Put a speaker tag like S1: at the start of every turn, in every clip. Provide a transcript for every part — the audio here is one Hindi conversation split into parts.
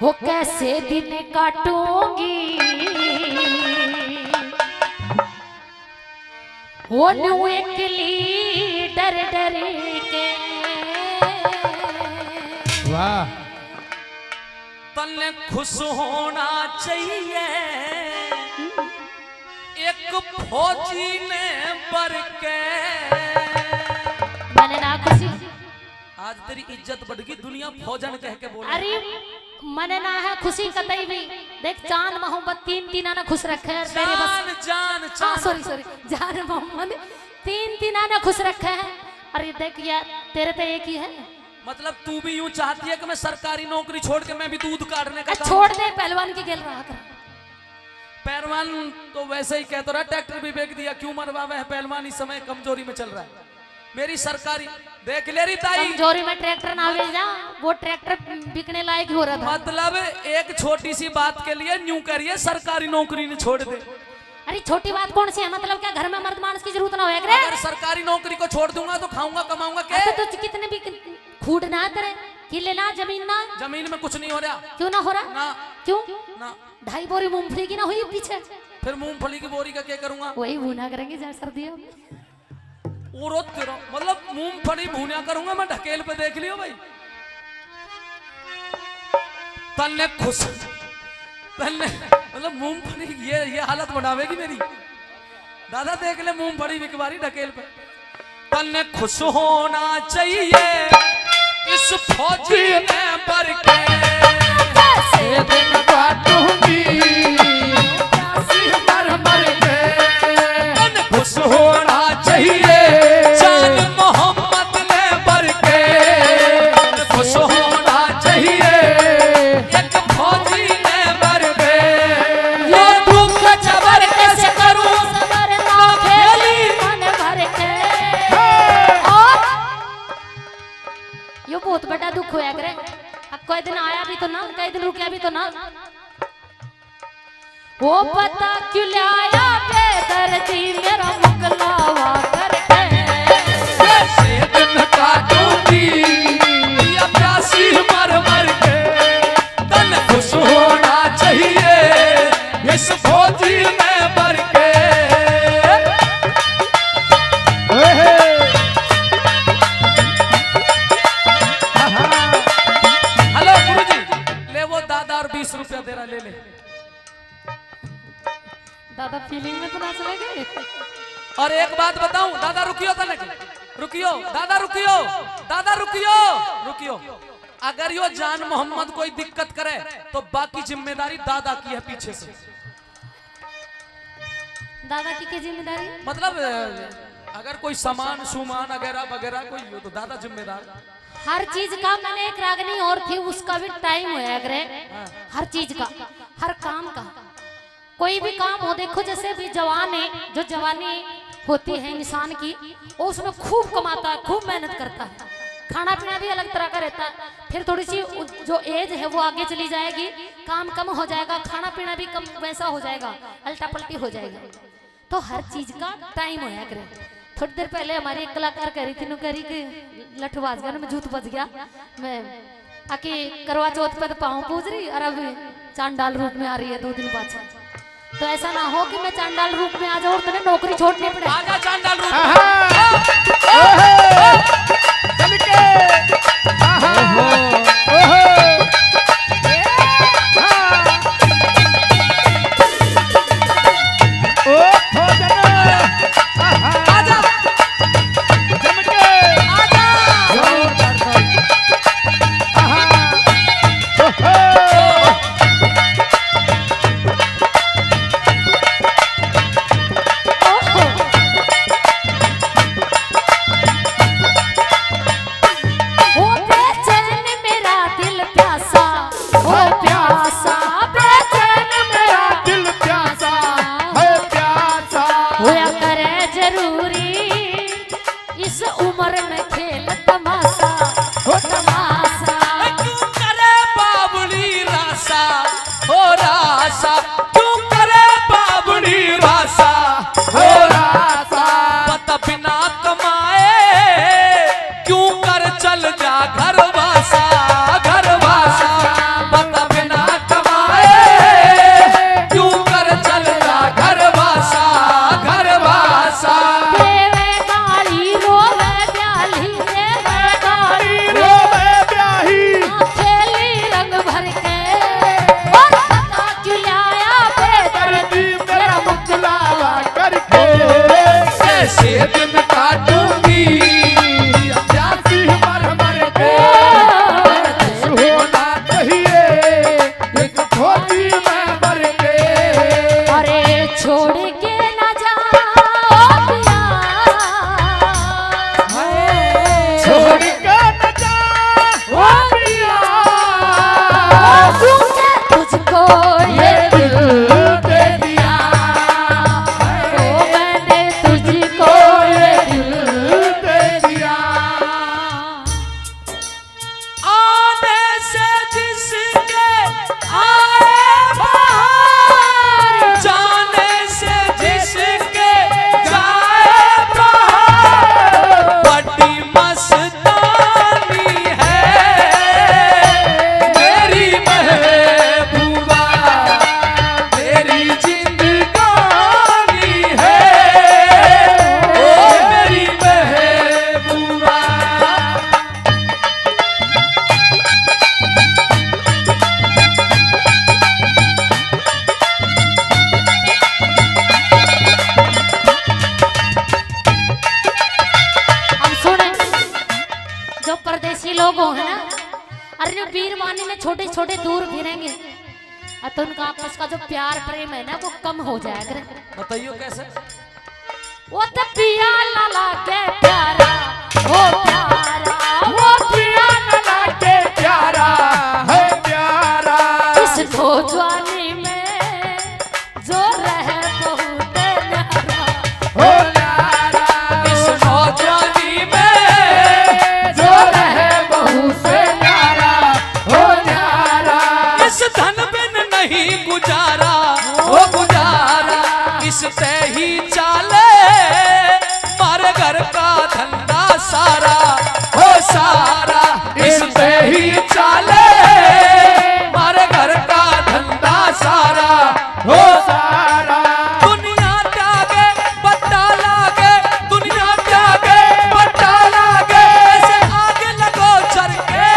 S1: वो कैसे दिन काटूंगी, वो न्यू एकली डर डर के।
S2: वाह।
S3: तन्ने खुश होना चाहिए एक फौजी ने बर के।
S1: मैंने ना खुशी,
S3: आज तेरी इज्जत बढ़ गई, दुनिया फौजन कह के बोल।
S1: अरे मैंने ना है खुशी कतई भी। देख चांद मोहम्मद तीन तीन आना खुश रखे है मेरे बस।
S3: जान
S1: सॉरी सॉरी जान मोहम्मद तीन तीन आना खुश रखे हैं। अरे देख यार तेरे तो एक ही है।
S3: मतलब तू भी यूं चाहती है कि मैं सरकारी नौकरी छोड़ के मैं भी दूध काटने का काम।
S1: छोड़ दे, पहलवान की खेल रहा था।
S3: पहलवान तो वैसे ही कहता रहा, ट्रैक्टर भी बेच दिया, क्यों मरवावे है पहलवान, इस समय कमजोरी में चल रहा है। मेरी सरकारी देख ले रही ताई,
S1: कमजोरी में ट्रैक्टर ना ले जा, वो ट्रैक्टर बिकने लायक हो रहा था।
S3: मतलब एक छोटी सी बात के लिए न्यू करिए सरकारी नौकरी ने छोड़ दे।
S1: अरे छोटी बात कौन सी है, मतलब क्या घर में मर्द मानस की जरूरत ना हो।
S3: अगर सरकारी नौकरी को छोड़ दूंगा तो खाऊंगा कमाऊंगा क्या?
S1: तो कितने भी खूड ना तेरे किले ना जमीन ना।
S3: जमीन में कुछ नहीं हो रहा।
S1: क्यों ना हो रहा?
S3: ना
S1: क्यों
S3: ना।
S1: 2.5 बोरी मूंगफली की ना हुई पीछे।
S3: फिर मूंगफली की बोरी का क्या करूंगा?
S1: वही भूना करेंगे जहाँ सर्दियों।
S3: मतलब मूंगफली भूना करूंगा मैं, ढकेल पे देख लियो भाई। तन्ने खुश, तन्ने मतलब मूंगफली ये हालत बनावेगी मेरी। दादा देख ले मूंगफली बिकवारी ढकेल पे। तन्ने खुश होना चाहिए इस फौजी ने बर के।
S2: कैसे दिन काटूंगी प्यासी मर मर के।
S3: तन्ने खुश होना चाहिए जान मोहम्मद ने बर के। तन्ने खुश होना चाहिए एक फौजी ने बर के।
S1: ये दुख जबर कैसे करूं सबर ना खेली मन भर के। और ये बहुत बड़ा दुख होया करे। अब कोई दिन आया भी तो ना, कई दिन रुकिया भी तो ना। वो पता क्यों लाया बेदर्दी मेरा मुकलावा करके।
S3: कैसे दिन काटूंगी या प्यासी मर मर के। तन खुश होना चाहिए इस फौजी में बर के। हेलो गुरुजी, ले वो दादा और 20 रुपया दे रहा, ले ले।
S1: दादा फीलिंग में तो ना चले गए।
S3: और एक बात बताऊं, दादा रुकियो तने, रुकियो दादा, रुकियो दादा, रुकियो रुकियो। अगर यो जान मोहम्मद कोई दिक्कत करे तो बाकी जिम्मेदारी दादा की है पीछे से।
S1: दादा की क्या जिम्मेदारी?
S3: मतलब अगर कोई सामान सुमान वगैरह वगैरह कोई हो तो दादा जिम्मेदार।
S1: हर चीज का मैंने एक रागनी और थी, उसका भी टाइम होया करे। हर चीज का, हर काम का, कोई भी काम हो। देखो जैसे भी जवान है, जो जवानी होती है इंसान की, वो उसमें खूब कमाता है, खूब मेहनत करता है। खाना पीना भी अलग तरह का रहता है। फिर थोड़ी सी जो एज है वो आगे चली जाएगी, काम कम हो जाएगा, खाना पीना भी कम वैसा हो जाएगा, अल्टा पल्टी हो जाएगा। तो हर चीज का टाइम होया करे। थोड़ी देर पहले हमारी एक कलाकार कह रही थी, नु कह रही कि लठ बाज गया, मैं जूत बज गया। मैं आके करवा चौथ पे तो पाँव पूज रही और अब चांडाल रूप में आ रही है 2 दिन बाद से। तो ऐसा ना हो कि मैं चांडाल रूप में आ जाऊँ और तुम्हें नौकरी छोड़नी पड़े।
S3: आजा चांडाल रूप।
S2: चल के
S3: क्यों करे बाबुली
S1: छोटे दूर फिरेंगे और तो उनका आपस का जो प्यार प्रेम है ना वो कम हो जाएगा।
S3: बताइयो कैसे?
S1: वो तो पिया लाला के प्यारा, वो प्यारा, वो पिया लाला के
S2: प्यारा है प्यारा,
S1: इस नौजवानी में जो रहे बहुत न्यारा,
S2: हो न्यारा,
S3: इस नौजवानी में
S2: जो रहे बहुत से न्यारा, हो न्यारा,
S3: इस धन बिन नहीं गुजारा, हो गुजारा, इस पे ही चाले मारे घर का धंधा सारा, हो सारा, इस पे ही चाले मारे घर का धंधा सारा, हो
S2: सारा,
S3: दुनिया त्यागे बट्टा लागे, दुनिया त्यागे बट्टा लागे, ऐसे आगे लगो चल के।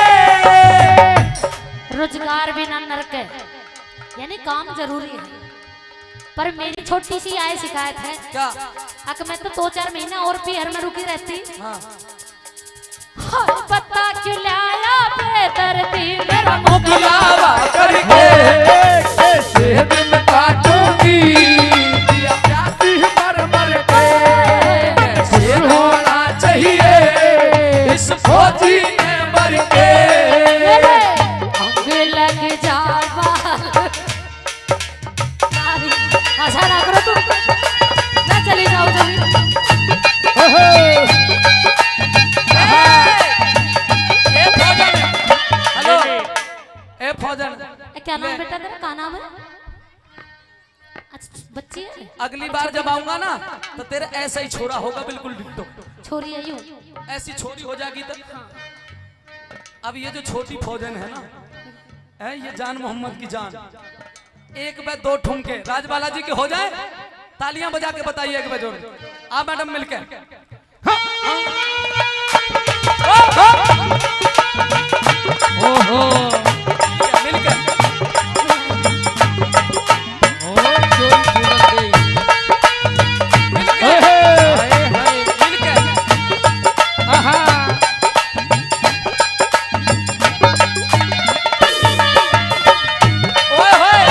S1: रोजगार बिना नरक है, यानी काम जरूरी है। पर मेरी छोटी सी आय शिकायत है,
S3: क्या?
S1: अगर मैं तो 2-4 महीना और पीहर में रुकी रहती।
S3: हाँ।
S1: हाय पता क्यों लाया बेदर्दी मेरा
S3: मुगलावा करके
S2: ऐसे दिन काटूंगी, दिया प्यासी मर मर के, खुश होना चाहिए इस फौजी ने मर के,
S1: अंग लग जावा। आशा ना करो तुम, मैं चली जाऊं जल्दी।
S3: हेलो ए फौजन,
S1: क्या नाम बेटा तेरा, क्या नाम है? अच्छा बच्ची है,
S3: अगली बार जब आऊंगा ना तो तेरे ऐसा ही छोरा होगा, बिल्कुल डिट्टो।
S1: छोरी है यूं।
S3: ऐसी छोरी हो जाएगी तो। अब ये जो छोटी फौजन है ना, है ये जान मोहम्मद की जान। एक बार 2 ठुमके राजबाला जी के हो जाए, तालियां बजा के बताइए एक बार जोर। आप मैडम मिलकर
S2: ओहो
S3: मिलकर मिलकर ओए होए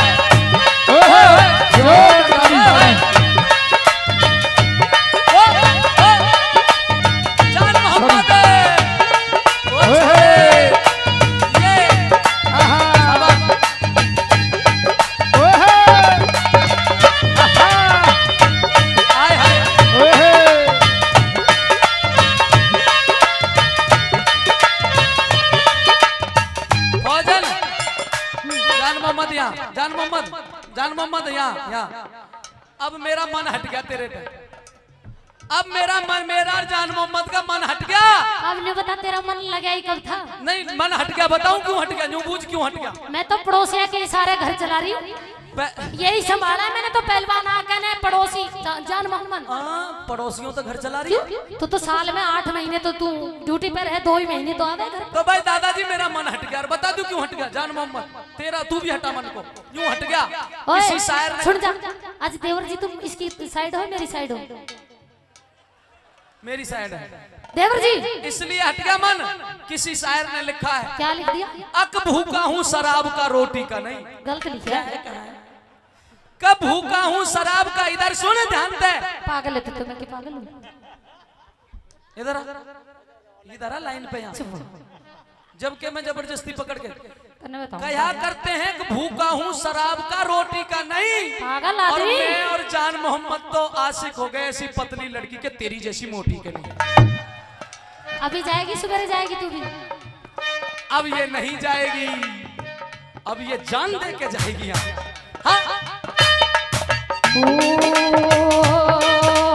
S3: जान मोहम्मद जान मोहम्मद यहाँ। अब मेरा मन हट गया तेरे पे, अब मेरा जान मोहम्मद का मन हट गया।
S1: अब नहीं बता तेरा मन लगा ही कब था?
S3: नहीं मन हट गया, बताऊं क्यों हट गया, यूं बूझ क्यों हट गया।
S1: मैं तो पड़ोसिया के सारे घर चला रही हूँ, यही संभाला है मैंने तो। पहलवान आ गए पड़ोसी जान मोहम्मद।
S3: पड़ोसियों तो घर चला रही है।
S1: तो साल में 8 महीने तो तू ड्यूटी पर है, 2 ही महीने तो आ गए घर।
S3: तो भाई दादाजी मेरा मन हट गया, बता दूं क्यों हट गया। जान मोहम्मद तेरा तू भी हटा मन को, यूं हट गया। किसी शायर ने
S1: सुन जा, आज देवर जी तुम इसकी साइड हो मेरी साइड हो?
S3: मेरी साइड है
S1: देवर जी,
S3: इसलिए हट गया मन। किसी शायर ने लिखा है,
S1: क्या लिख दिया?
S3: अक भूखा हूँ शराब का रोटी का नहीं।
S1: गलत लिखा है।
S3: कब भूखा हूँ शराब का, इधर सुन ध्यान दे।
S1: पागल है तो मैं क्या पागल हूँ?
S3: इधर लाइन पे यहाँ, जबकि मैं जबरदस्ती पकड़ के
S1: बताऊं
S3: क्या करते हैं कि भूखा हूँ शराब का रोटी का नहीं।
S1: पागल
S3: और
S1: आदमी।
S3: मैं और जान मोहम्मद तो आशिक हो गए ऐसी पतली लड़की के, तेरी जैसी मोटी के लिए।
S1: अभी जाएगी, सवेरे जाएगी तू भी?
S3: अब ये नहीं जाएगी, अब ये जान दे के जाएगी यहाँ। हाँ?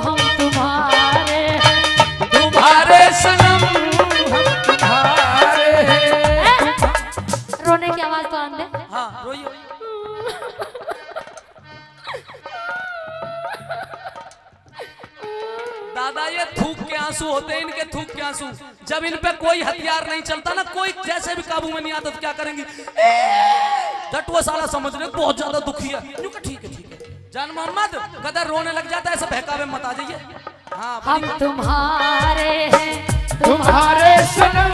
S1: हम तुम्हारे
S3: सनम,
S2: हम तुम्हारे हैं।
S1: रोने की आवाज तो आन दे।
S3: हाँ रोइए। दादा ये थूक के आंसू होते हैं, इनके थूक के आंसू। जब इन पे कोई हथियार नहीं चलता ना, कोई जैसे भी काबू में नहीं आता तो क्या करेंगी, वो साला समझ रहे बहुत ज्यादा दुखी है। ठीक है जान मोहम्मद, कदर रोने लग जाता है, ऐसा बहकावे मत आ जाइए। हाँ
S1: हम तुम्हारे हैं,
S2: तुम्हारे सनम,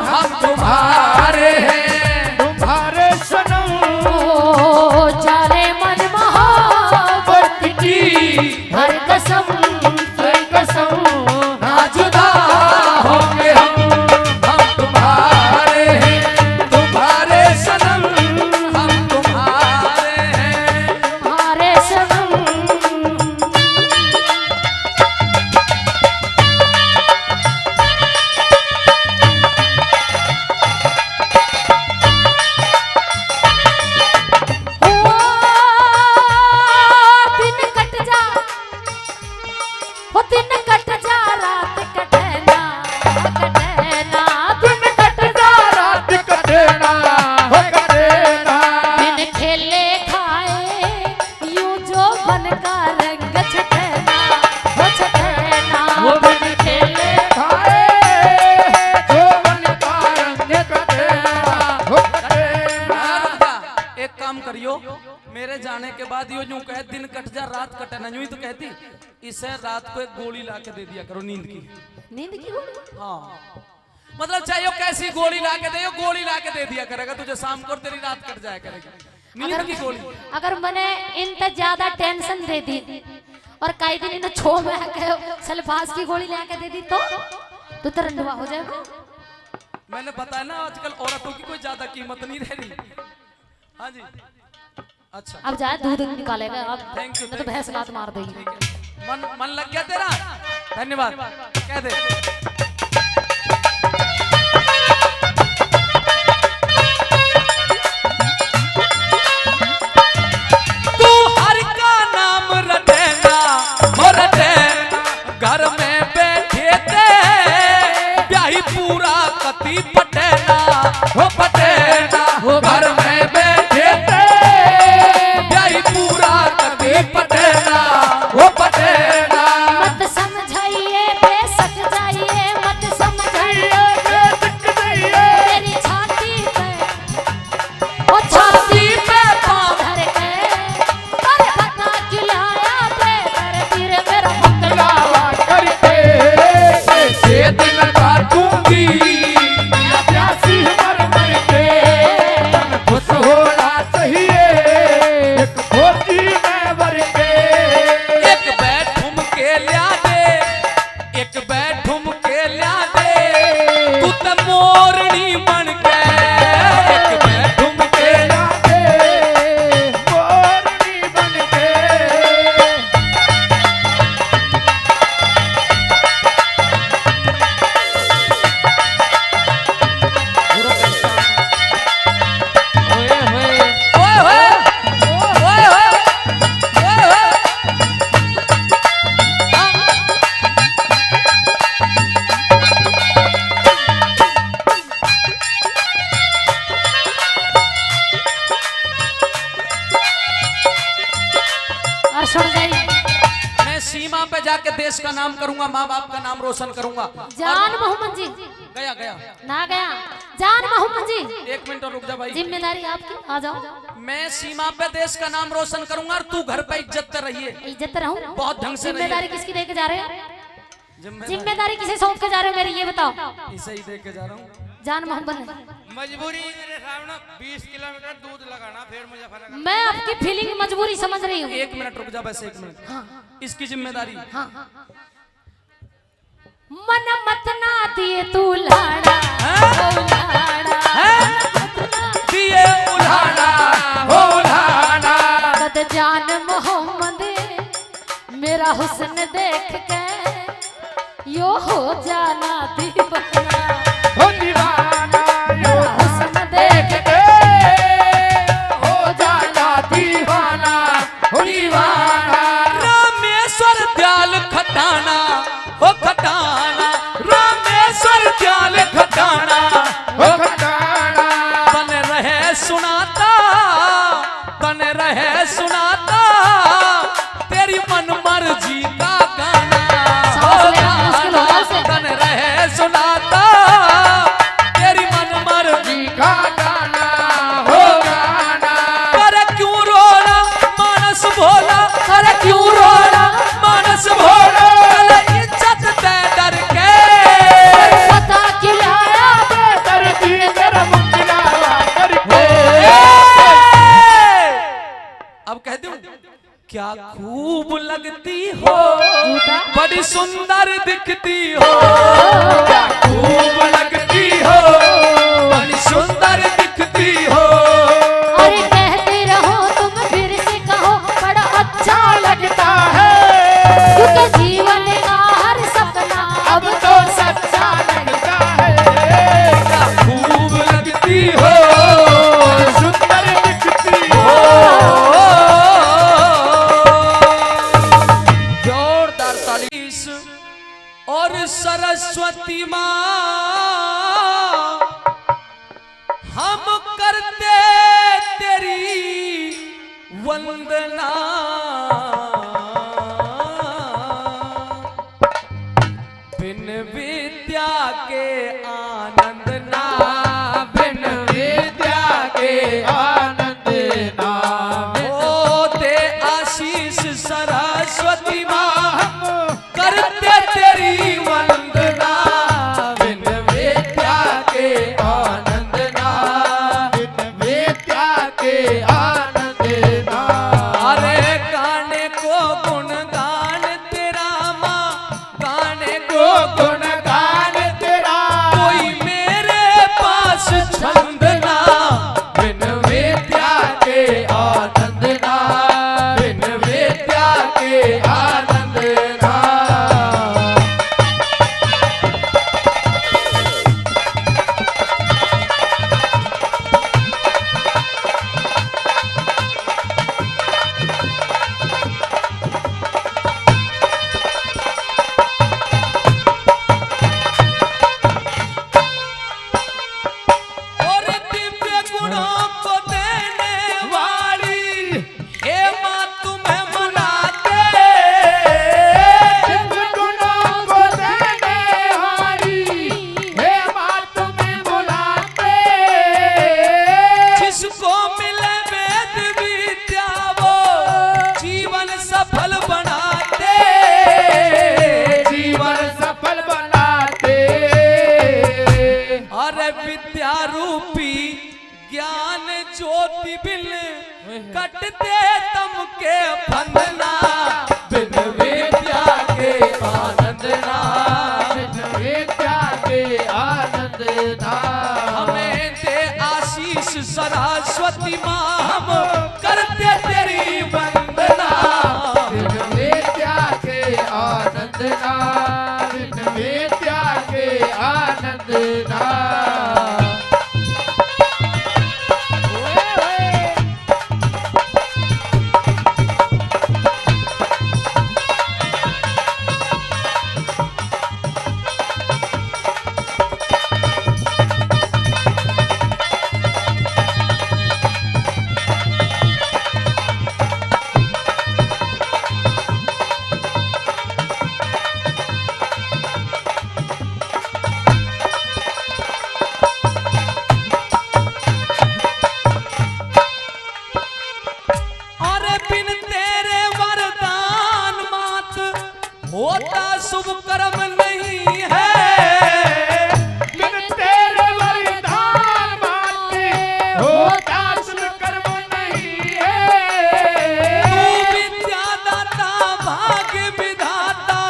S3: हम तुम्हारे हैं,
S2: तुम्हारे सनम
S1: ओ जाने मन मोहब्बत की हर कसम
S2: कसम ना जुदा होंगे हम तुम्हारे हैं तुम्हारे सनम
S3: हम तुम्हारे हैं
S1: तुम्हारे सनम। दिन कट जा रात कटे ना दिन कट जा
S2: रात कटेना हो कटेना
S1: दिन खेले खाए यूं जो बन का रंग छटेना हो छटेना
S2: वो दिन खेले खाए जो मन का रंग कटेना हो कटेना।
S3: एक काम करियो, मेरे जाने के बाद यो यूं कहे दिन कट जा रात कटे ना, यूं ही तो कहती। इसे रात को एक गोली ला के दे दिया करो नींद की।
S1: नींद की गोली?
S3: हाँ, मतलब चाहे कैसी गोली ला के दे, गोली ला के दे दिया करेगा तुझे शाम को, तेरी रात कट जाया करेगी नींद की गोली।
S1: अगर मैंने इनते ज्यादा टेंशन दे दी और कई दिन इन्हें छो में सल्फास की गोली ला के दे दी तो तरंडुआ हो जाएगा।
S3: मैंने बताया ना आजकल औरतों की कोई ज्यादा कीमत नहीं रह रही। हाँ जी, अच्छा
S1: अब जाए दूध निकालेगा अब,
S3: Thank you,
S1: नहीं तो भैंस लात मार देगी।
S3: ठीक है, मन लग गया तेरा, धन्यवाद कह दे। तू हर का नाम रटेगा हो रटेगा, घर में बैठे थे ब्याही पूरा कती पटेना हो पटेना,
S2: वो घर में बैठे थे
S3: ब्याही पूरा कती
S2: पटेना वो पटेना
S1: मत समझाइए बेसक जाइए, मत समझाइए
S2: बेसक जाइए।
S1: मेरी छाती पे ओ छाती पे पाँव धर के पर पता खिलाया दे कर फिर मेरा मंगला
S2: लावा करके ऐसे दिन काटूंगी या प्यासी मर मर के तन खुश होना चाहिए एक खोजी में भर के
S3: एक बैठुम के लिया दे, एक बैठुम के लिया दे, तू तो मोरनी बन के एक बैठुम के
S2: लागे मोरनी बन के
S3: ओए होए ओए होए।
S1: और सुन गई
S3: मैं सीमा पे जाके देश का नाम करूंगा, माँ बाप का नाम रोशन करूंगा।
S1: जान मोहम्मद जी
S3: गया गया,
S1: ना गया जान मोहम्मद जी,
S3: 1 मिनट और रुक जा भाई।
S1: जिम्मेदारी आपकी, आ जाओ।
S3: मैं सीमा पे देश का नाम रोशन करूंगा और तू घर पे इज्जत पे रहिए,
S1: इज्जत रहूं,
S3: बहुत ढंग से
S1: जिम्मेदारी
S3: रहिए।
S1: किसकी दे के जा रहे हो?
S3: जिम्मेदारी
S1: जिम्मेदारी किसे सौंप के जा रहे हो मेरी ये बताओ।
S3: इसे ही दे के जा रहा हूँ।
S1: जान मोहम्मद ने
S4: मजबूरी मेरे सामने 20 किलोमीटर दूध लगाना फिर मुजफ्फरनगर।
S1: मैं आपकी फीलिंग मजबूरी समझ रही हूँ।
S3: 1 मिनट रुक जा, बस 1 मिनट। इसकी जिम्मेदारी
S1: मन मत ना दिए तू लाड़ा ओ लाड़ा,
S3: दिए उल्हाड़ा
S2: हो लाना
S1: कद जान मोहम्मद मेरा हुस्न देख के यो हो जाना दीवाना,
S2: हो दीवाना यो
S1: हुस्न देख
S2: के हो जाना दीवाना हो दीवाना
S3: रामेश्वर दयाल खटाना हो खटाना, रामेश्वर दयाल खटाना
S2: हो खटाना
S3: बन रहे सुनाता, बन रहे सुनाता तेरी मन मर्जी का गाना
S1: सांस लेना मुश्किल होगा उसे।
S3: बन रहे सुनाता तेरी मन मर्जी
S2: का गाना हो गाना
S3: करे क्यों रोना मानस भोला, करे क्यों रोना मानस भोला, कल इज्जत दे डर के
S1: पता खिलाया दे
S2: करती मेरा मुक्तिला करके
S3: क्या खूब लगती हो,
S1: झूठा।
S3: बड़ी सुंदर दिखती हो, क्या खूब लगती हो, बड़ी सुंदर दिखती हो।
S1: अरे कहते रहो तुम फिर से कहो, बड़ा अच्छा लगता है, क्योंकि जीवन का हर सपना अब तो सच्चा लगता है।
S3: क्या खूब लगती हो,
S2: सुंदर दिखती हो।
S3: जोरदार ताली। और सरस्वती माँ हम करते तेरी वंदना, बिन विद्या के आनंद ना,
S2: बिन विद्या के आनंद ना।
S3: ओ दे आशीष सरस्वती माँ करते तेरी वंदना,
S2: बिन विद्या के आनंद ना, बिन विद्या के आनंद ना।
S3: अरे गाने को गुणगान तेरा माँ, गाने को
S2: गुणगान तेरा
S3: कोई मेरे पास छंद ना,
S2: बिन विद्या के आनंद ना, बिन विद्या के आनंद ना।
S3: और दिव्य गुणों को देने वाली हे माँ तुम्हें बुलाते,
S2: दिव्य गुणों को देने वाली हे माँ तुम्हें बुलाते।
S3: जिसको मिले वेद विद्या वो जीवन सफल बनाते,
S2: जीवन सफल बनाते।
S3: अरे विद्या रूपी ज्ञान ज्योति बिन कटते तम के बंधना,
S2: बिन विद्या के आनंद ना, बिन विद्या के आनंद ना।
S3: हमें दे आशीष सरस्वती माँ हम करते तेरी वंदना,
S2: बिन विद्या के आनंद ना, बिन विद्या के आनंद ना।
S3: अरे बिन तेरे वरदान मात होता शुभ कर्म नहीं है,
S2: बिन तेरे वरदान माते होता शुभ कर्म नहीं है।
S3: तू विद्यादाता भाग्य विधाता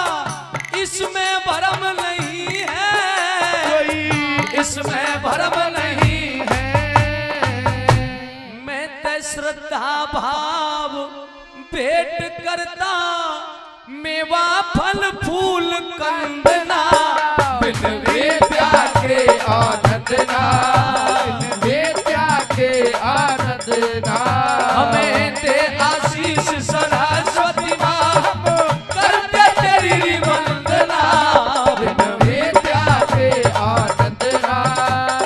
S3: इसमें भरम नहीं है, इसमें भरम नहीं है। मैं ते श्रद्धा भाव भेंट करता, मेवा फल फूल कंदना,
S2: बिन विद्या के आनंद ना, बिन विद्या के आनंद ना।
S3: हमें दे आशीष सरस्वती माँ करते तेरी वंदना,
S2: बिन विद्या के आनंद ना,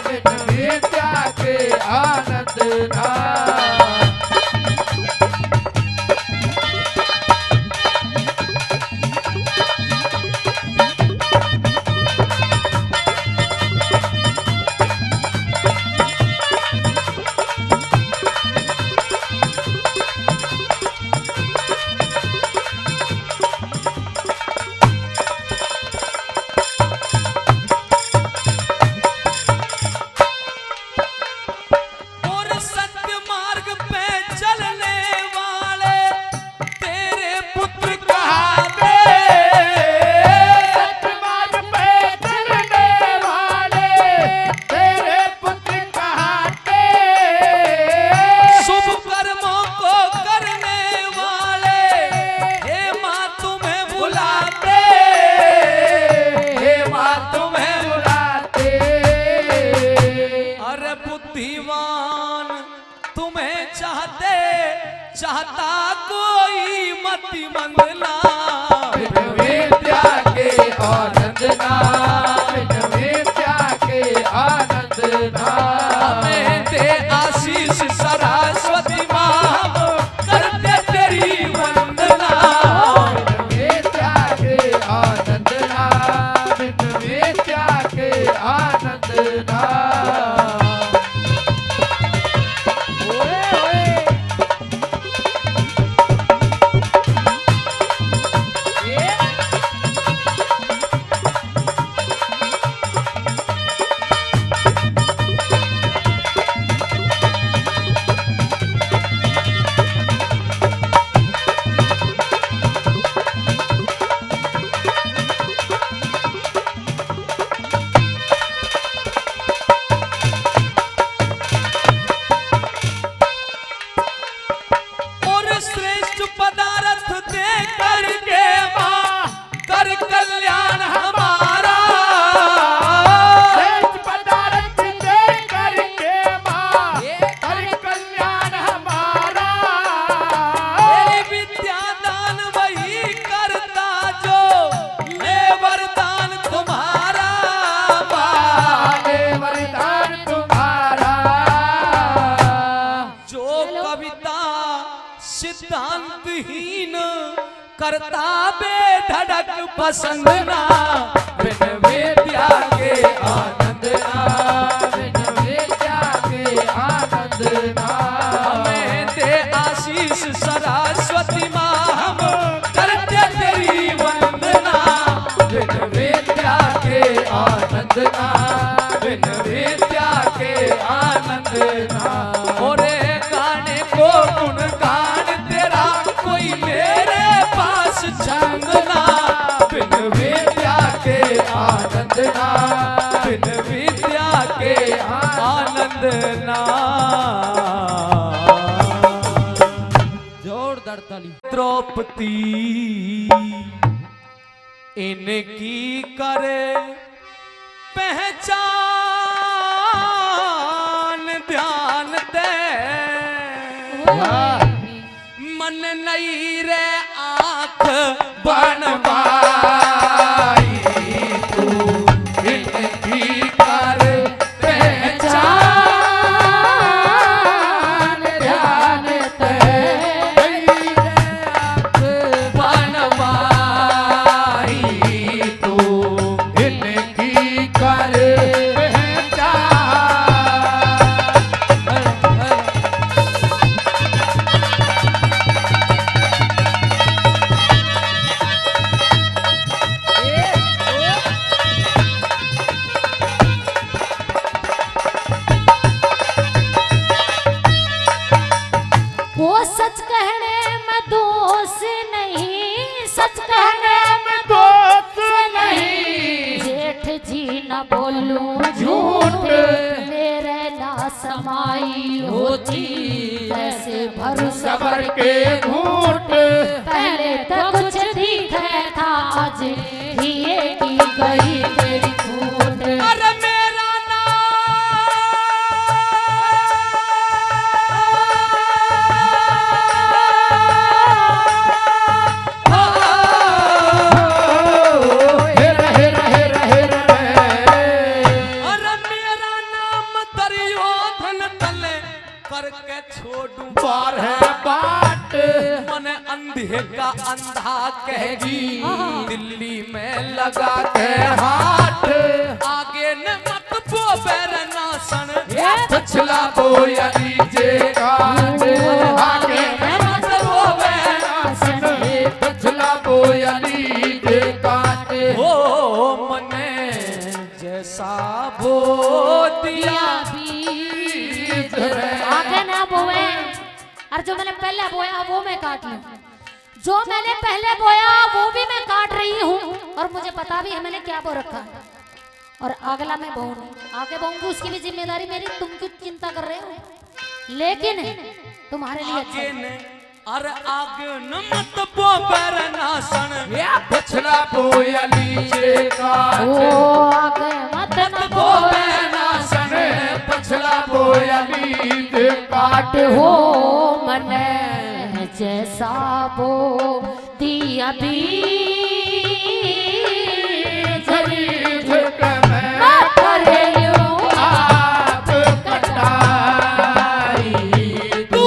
S2: बिन विद्या के आनंद ना।
S3: हमें चाहता कोई मति मंगला
S2: बिन विद्या के आनंद ना, बिन विद्या के आनंद ना।
S3: हमें दे आशीष सरस्वती माँ करते तेरी वंदना।
S2: बिन विद्या के आनंद ना, बिन विद्या के आनंद ना। ओए ओए
S3: और श्रेष्ठ पदार्थ दे करके माँ कर कल्याण हमारा।
S2: श्रेष्ठ पदार्थ दे करके माँ हर कल्याण हमारा।
S3: तेरी विद्या दान वही करता जो ले वरदान तुम्हारा।
S2: माने वरदान तुम्हारा।
S3: जो कविता सिद्धांतहीन करता बेधड़क पसंद ना
S2: बिन विद्या के आनंद ना, बिन विद्या के आनंद ना।
S3: हमें दे आशीष सरस्वती माँ हम करते तेरी वंदना।
S2: बिन विद्या के आनंद ना, बिन विद्या के आनंद ना।
S3: और गाने को गुण गान तेरा कोई मेरे पास छंगना।
S2: बिन विद्या के आनंद ना,
S3: बिन विद्या के आनंद ना।
S4: जोरदार ताली।
S3: द्रौपदी इनकी करे पहचान ध्यान दे। मन नहीं रे आंख
S2: बनवाई तू इनकी कर पहचान ध्यान ते। बनवाई तू इनकी कर पहचान।
S1: वो सच कहने में दोष नहीं, सच कहने में दोष नहीं। जेठ जी न बोलूं झूठ, मेरे ना समाई होती कैसे भरोसा
S2: सबर के घूट
S1: पहले तो कुछ दिखे था, आज दिए की गई तेरी फूट।
S3: अरे मेरा
S2: हेरा हेरा हेरा हेरा
S3: अरे मेरा नाम दुर्योधन तले करके छोड़ूं
S2: पार है बाट।
S3: मन अंधे का अंधा कहेगी दिल्ली में
S2: लगा के हाथ
S3: आगे न मत बो बैरना सन
S2: पछला बोया नीचे काट। आगे में मत वो बैरासन, पछला बोया नीचे काट।
S3: ओ मने जैसा बो दिया
S2: बीज रे।
S1: आगे ना बोए, और जो मैंने पहले बोया वो मैं काट लूं। जो मैंने पहले बोया वो भी मैं काट रही हूँ, और मुझे पता भी है मैंने क्या बो रखा है। और अगला मैं बोऊंगी, आगे बोऊंगी उसकी भी जिम्मेदारी मेरी। तुम क्यों चिंता कर रहे हो? लेकिन तुम्हारे लिए अच्छा
S3: आगे
S1: है।
S3: ने अरे आगे न मत बो बैरना सन
S2: पछला बोया नीचे काट।
S1: ओ आगे मत न
S2: वो
S1: बोए,
S2: बैरासन, बछड़ा बोयली दे काट
S1: हो मन जैसा वो दिया
S2: आप कटाई तू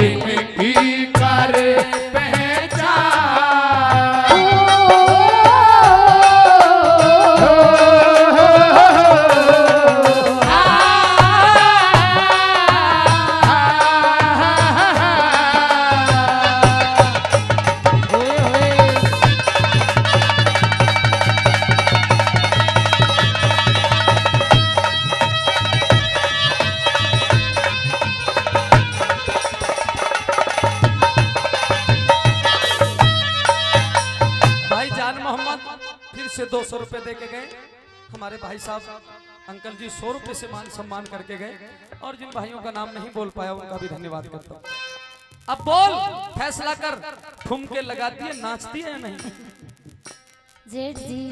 S2: इनकी कर
S3: फिर से 200 रुपए दे के गए। हमारे भाई साहब अंकल जी 100 रुपए से मान सम्मान करके गए। और जिन भाइयों का नाम नहीं बोल पाया उनका भी धन्यवाद करता हूँ। अब बोल, फैसला कर, ठुमके लगाती है, नाचती है या नहीं?
S1: जेठ जी,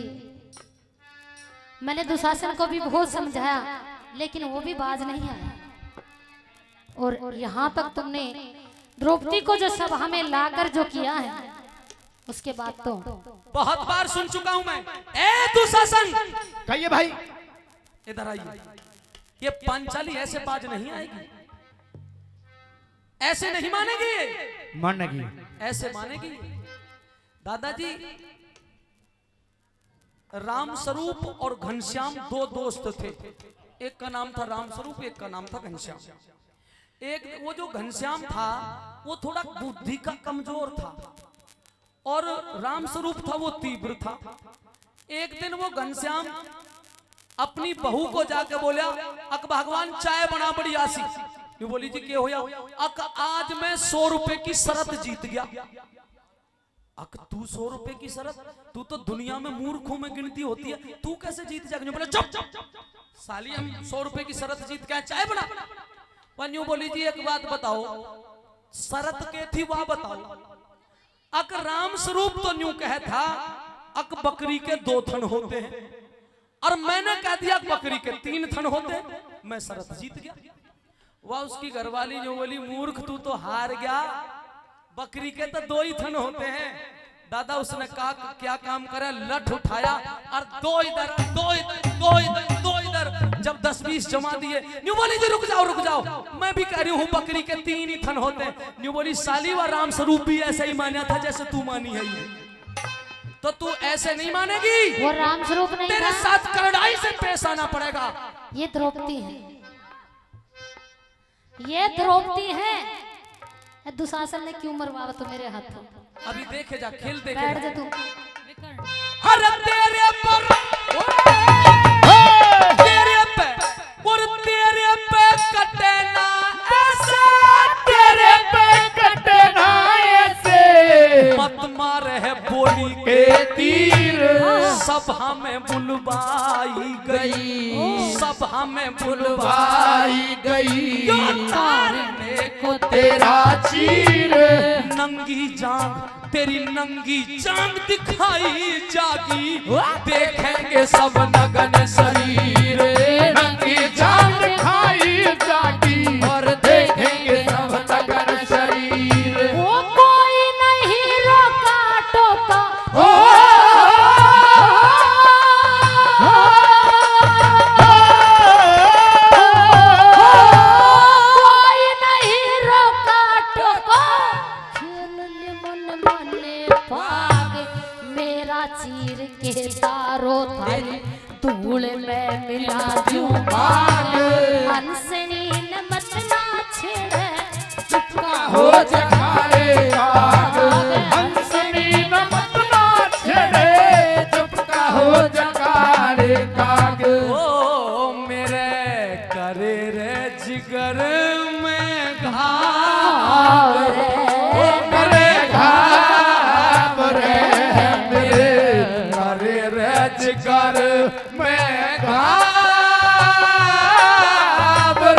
S1: मैंने दुशासन को भी बहुत समझाया लेकिन वो भी बाज नहीं आया। और यहाँ तक तुमने द्रौपदी को जो सभा में लाकर जो किया है उसके बाद तो
S3: बहुत बार सुन चुका हूं मैं। ए दुशासन,
S2: कहिए भाई,
S3: इधर आइए। ये पांचाली ऐसे बाज नहीं आएगी, ऐसे नहीं मानेगी,
S2: मानेगी,
S3: ऐसे मानेगी। दादाजी, राम स्वरूप और घनश्याम दो दोस्त थे। एक का नाम था राम स्वरूप, एक का नाम था घनश्याम। एक वो जो घनश्याम था वो थोड़ा बुद्धि का कमजोर था और राम स्वरूप था वो तीव्र था। एक दिन वो घनश्याम अपनी बहू को जाके बोला, अक भगवान चाय बना बड़ी आसी। ये बोली जी क्या होया? अक आज मैं 100 रुपए की शरत जीत गया। अक तू 100 रुपए की शरत? तू तो दुनिया में मूर्खों में गिनती होती है, तू कैसे जीत जाएगा? बोला चुप साली, हम 100 रुपए की शरत जीत के चाय बना। पन्यू बोली जी एक बात बताओ, शरत के थी वह बताओ। अक राम स्वरूप तो न्यू कहे था अक बकरी के 2 थन होते हैं और मैंने कह दिया बकरी के 3 थन होते हैं, मैं शरत जीत गया। वह उसकी घरवाली जो बोली, मूर्ख तू तो हार गया, बकरी के तो 2 ही थन होते हैं। दादा उसने कहा क्या काम करे, लठ उठाया और 2 इधर 2 इधर 2 इधर 2 इधर, जब 10-20 जमा दिए। न्यू बोली जी रुक जाओ, मैं भी कह रही हूँ बकरी के 3 ही थन होते हैं। न्यू बोली साली, व राम स्वरूप भी ऐसे ही माना था जैसे तू मानी है, तो तू ऐसे नहीं मानेगी।
S1: वो राम स्वरूप नहीं
S3: तेरे
S1: था।
S3: साथ करड़ाई से पेश आना पड़ेगा।
S1: ये द्रौपदी है, ये द्रौपदी है। दुशासन ने क्यों मरवावा तो मेरे हाथों?
S3: अभी देखे जा, खेल देखे
S1: बैठ
S3: जा।
S1: जा तू।
S3: हर तेरे पर तेरे पे और तेरे पे कटे ना ऐसे,
S2: तेरे पे कटे ना ऐसे,
S3: मत मारे है बोली
S2: के तीर,
S3: सभा में बुलवाई गई, सभा में
S2: बुलवाई गई,
S3: तारने को
S2: तेरा चीर,
S3: नंगी जान तेरी नंगी जान दिखाई जागी, देखेंगे सब नगन शरीर,
S2: नंगी जान दिखाई जागी और देखेंगे सब नगन शरीर।
S1: वो कोई नहीं रोका टोका, कोई नहीं रोका टोका, खेल ले मन मने भाग, मेरा चीर के तारो थारी धूल में मिला दूं भाग। हंसनी न मत ना छेड़े, चुपका
S2: हो जखारे काग, हंसनी न मत ना छेड़े, चुपका हो जखारे काग।
S3: ओ मेरे करे रे जिगर में घाव रे,
S2: ओ मेरे घाव रे, मेरे करे रे जिगर में घाव,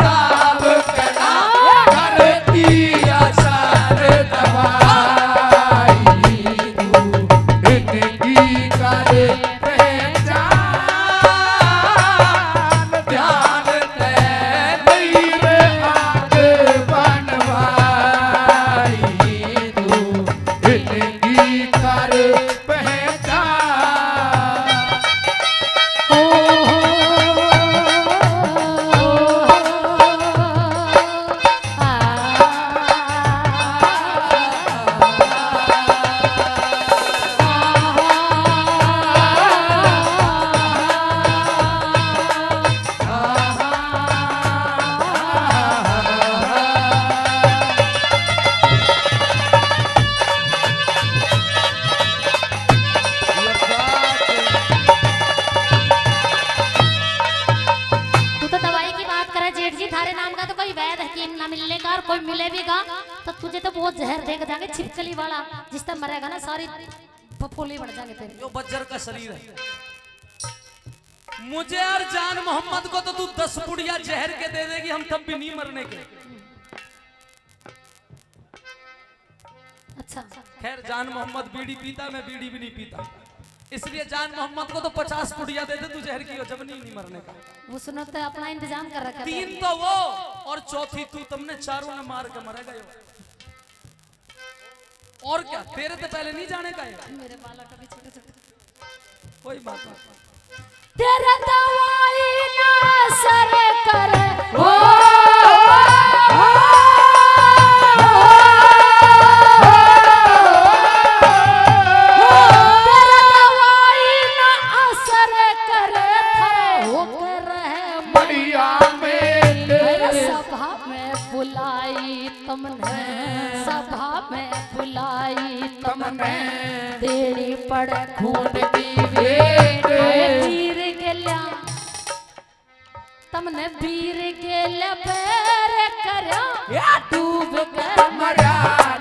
S2: राम के नाम करती आसान।
S1: मुझे तो बहुत जहर देख जाएंगे छिपकली वाला, जिस तरह मरेगा ना सारी पपोली बढ़ जाएंगे तेरे।
S3: यो बज्जर का शरीर है। मुझे और जान मोहम्मद को तो तू 10 पुड़िया जहर के दे देगी, हम तब भी नहीं मरने के।
S1: अच्छा
S3: खैर जान मोहम्मद बीड़ी पीता, मैं बीड़ी भी नहीं पीता, इसलिए जान मोहम्मद को तो 50 पुड़िया दे दे तू जहर की, जब नहीं मरने का।
S1: वो सुनो तो अपना इंतजाम कर रखा है।
S3: 3 तो वो और चौथी तू, तुमने चारों ने मार के मरेगा यो। और क्या तेरे तो पहले नहीं जाने का है।
S1: मेरे बालक अभी छोटे छोटे।
S3: कोई बात नहीं।
S1: तेरा दवाई ना असर करे हो, तेरा दवाई ना असर करे, थर होकर रहे
S2: बढ़िया में
S1: मेरे सभा में बुलाई तुमने, सभा में बुलाई तुमने, देनी पड़े खून की वेट, वीर गेल्या तुमने वीर गेल्या पैर करया, डूब कर
S2: मरा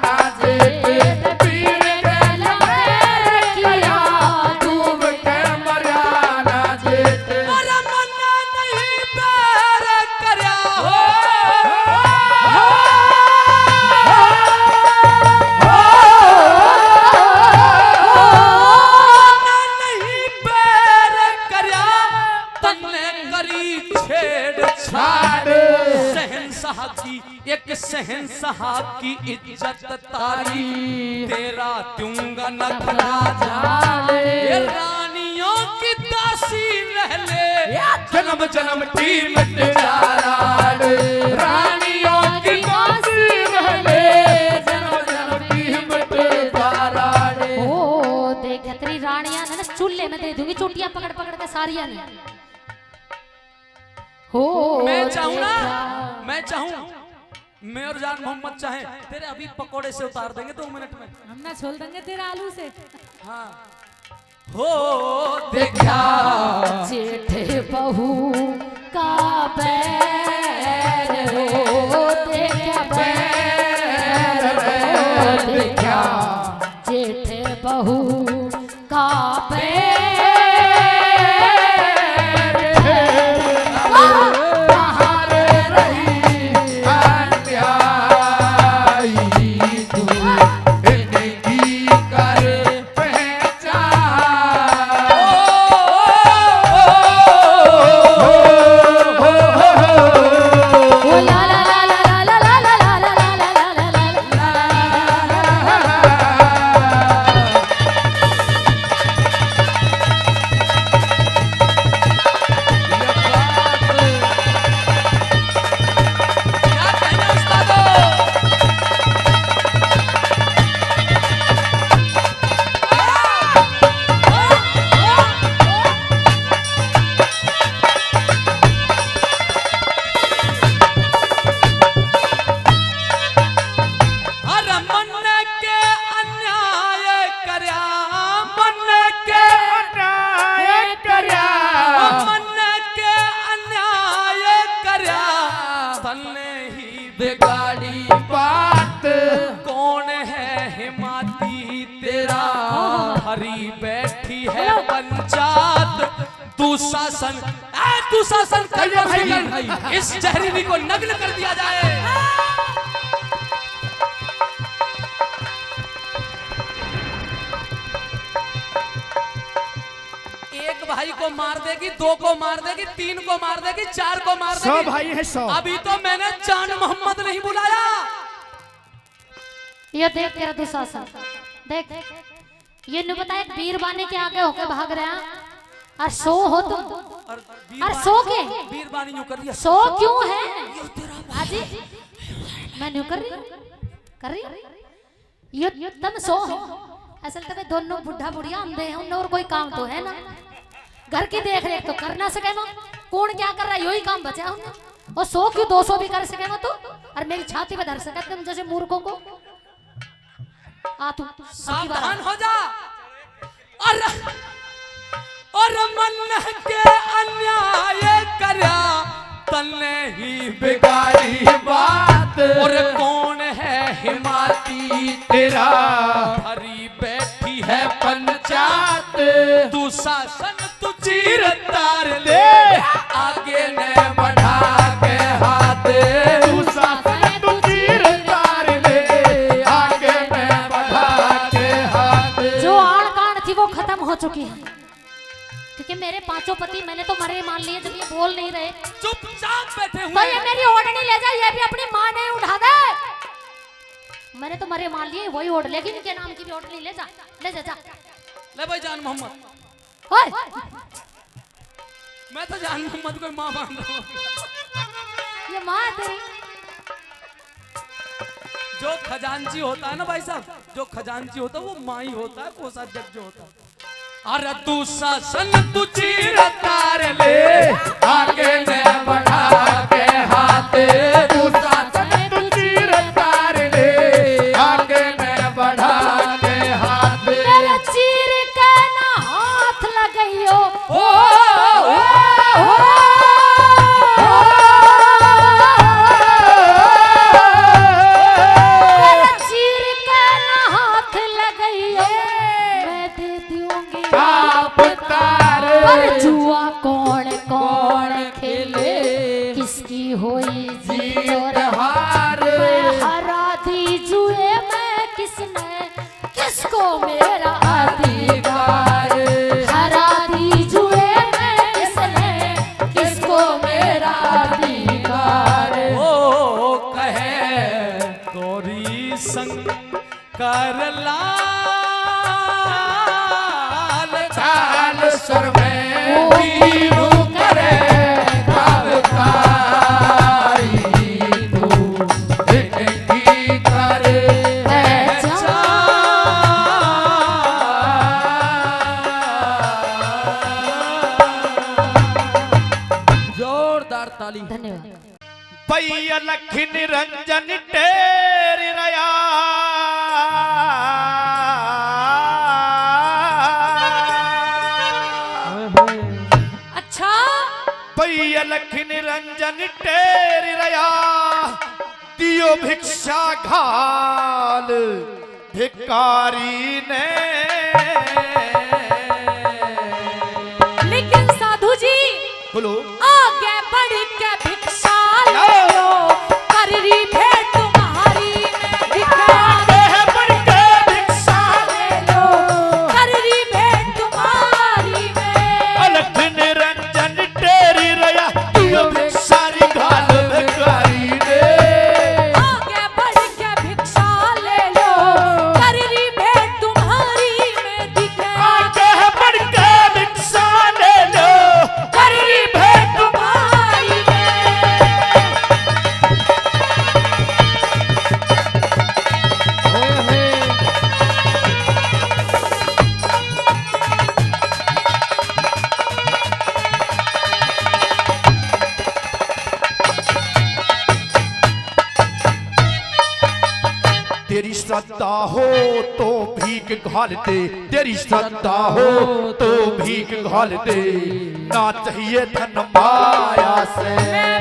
S2: ना जेठ, पीर गेल्या पैर किया, डूब के मरा ना जेठ।
S3: अरे मन्ना नहीं पैर करया हो, मन्ना नहीं पैर करया, तन्ने करी छेड़छाड़ शहंशाह की, एक शहंशाह की इज्जत तारी, तेरा दूंगा नखरा जाले, ये रानियों की दासी रह ले,
S2: जन्म जन्म की मिट जारा, रानियों की दासी रह ले, जन्म जन्म की मिट जारा।
S1: ओ देख तेरी रानियां ने ना चूल्हे में दे दूंगी चोटियां पकड़ पकड़ के सारियां ने। हो
S3: मैं चाहूं ना,
S1: देखा।
S3: मैं चाहूं, मैं और जान मोहम्मद चाहे तेरे अभी पकोड़े से उतार देंगे 2 मिनट में।
S1: हम ना छोड़ देंगे तेरा आलू से।
S3: हाँ हो देखा
S1: जेठे बहू का बैर हो, देखा बैर हो, देखा जेठे बहू का बैर
S2: बिगाड़ी बात
S3: कौन है हिमाती तेरा, हरी बैठी है पंचायत, तू शासन तू शासन कर, इस जहरीली को नग्न कर दिया जाए। एक भाई को मार देगी, 2 को मार देगी, 3 को मार देगी, 4 को मार देगी।
S2: 100 भाई है 100।
S3: अभी तो मैंने जान मोहम्मद नहीं बुलाया।
S1: ये देख तेरा दुशासन देख, ये नहीं बताया वीर बानी के आगे होके भाग रहे हैं, और सो हो तुम, और सो के
S3: वीरबानी यूं कर दिया।
S1: सो क्यों है आजी, मैं नहीं कर रही ये तुम सो हो। असल में दोनों बुढ़ा बुढ़िया अंधे हैं, उन्हें और कोई काम तो है ना, घर की देख रेख तो कर ना सके ना, कौन क्या कर रहा है यही काम बचा हमने, और 100 क्यों 200 भी कर सके ना तो, और मेरी छाती पे धर सके तुम जैसे मूर्खों को। आ तू
S3: सावधान हो जा। और मन के अन्याय करा तन्ने ही
S2: बिगाड़ी बात
S3: और कौन है हिमालय पाती
S2: तेरा
S3: हरी बैठी है
S2: है पंचायत
S3: तू शासन तू चीर तार ले
S2: दे
S3: आगे न
S2: बढ़ा के हाथ तू शासन तू चीर तार ले आगे में बढ़ा के हाथ।
S1: जो आड़ कांड थी वो खत्म हो चुकी है, क्योंकि मेरे पांचों पति मैंने तो मरे मान लिए जब ये बोल नहीं रहे।
S3: चुपचाप बैठे
S1: तो
S3: हुए
S1: ये मेरी ओढ़नी ले जा, ये भी अपनी माँ नहीं उठा दे। मैंने तो मरे मान लिए, वही ओढ़ लेगी, इनके नाम की भी ओढ़नी ले जा, ले जा जा।
S3: ले भाई जान मोहम्मद,
S1: ओए,
S3: मैं तो जान मोहम्मद को माँ मान रहा हूँ।
S1: ये माँ है तेरी।
S3: जो खजांची होता है ना भाई साहब, जो खजांची होता है वो माँ ही होता है, कोषाध्यक्ष जो होता है। अरे तू शासन तू चीर तार
S2: ले आगे में बढ़ा के हाथ तू शासन तू चीर तार ले आगे में बढ़ा के हाथ।
S1: मेरे चीर के ना हाथ लगाइयो,
S2: ओ
S1: मेरे चीर के ना हाथ लगाइयो, मैं दे दूंगी
S2: आप तार
S1: पर जुआ कौन कौन खेले, किसकी होई जीत और
S2: हार
S1: मैं हरा दी जुए में, किसने किसको मेरा अधिकार, हरा दी जुए में, किसने किसको मेरा अधिकार।
S3: ओ कहे गौरी संग कर लाल
S2: चाल सुर में वीरू करे कावकारी तू इनकी करे
S3: जोरदार ताली।
S1: धन्यवाद।
S2: पैया लखी निरंजन टेरी रया
S1: अच्छा,
S2: पैया लखी निरंजन टेरी रया दियो भिक्षा घाल भिकारी ने।
S1: लेकिन साधु जी
S2: बोलो
S1: आगे बढ़ के भिक्षा लो, कर रही भेंट तुम्हारी में दिखा दे, बढ़ के भिक्षा ले लो, कर रही भेंट तुम्हारी में।
S2: अलख निरंजन टेरी रया दियो भिक्षारी घाल भिकारी ने।
S1: आगे बढ़ के भिक्षा ले लो, कर रही भेंट तुम्हारी में दिखा
S2: आगे बढ़ के भिक्षा ले लो
S1: कर रही भेंट तुम्हारी में।
S2: तेरी श्रद्धा हो तो भीख घाल दे, तेरी श्रद्धा हो तो भीख घाल दे, ना चाहिए धन माया से।
S1: मैं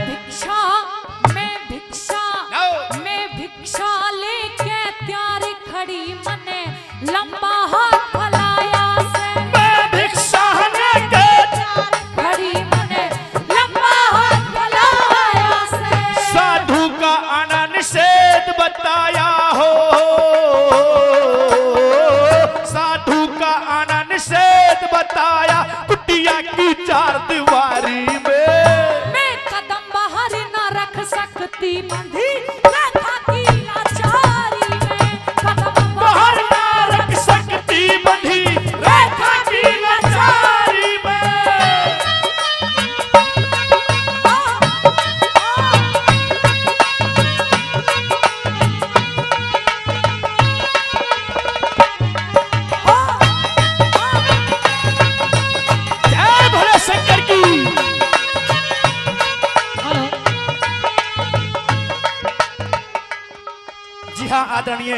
S1: भिक्षा लेके त्यार खड़ी मने लंबा हाथ फैलाया से।
S2: मैं भिक्षा लेके
S1: खड़ी मने लंबा हाथ फैलाया से।
S2: साधु का आना निषेध बताया हो, साधु का आना निषेध बताया कुटिया की चार दीवारी में।
S1: मैं कदम बाहर ना रख सकती बंधी रेखा की लाचारी में, कदम
S2: बाहर ना रख सकती बंधी रेखा की लाचारी में। जय भोले शंकर की। जी हाँ आदरणीय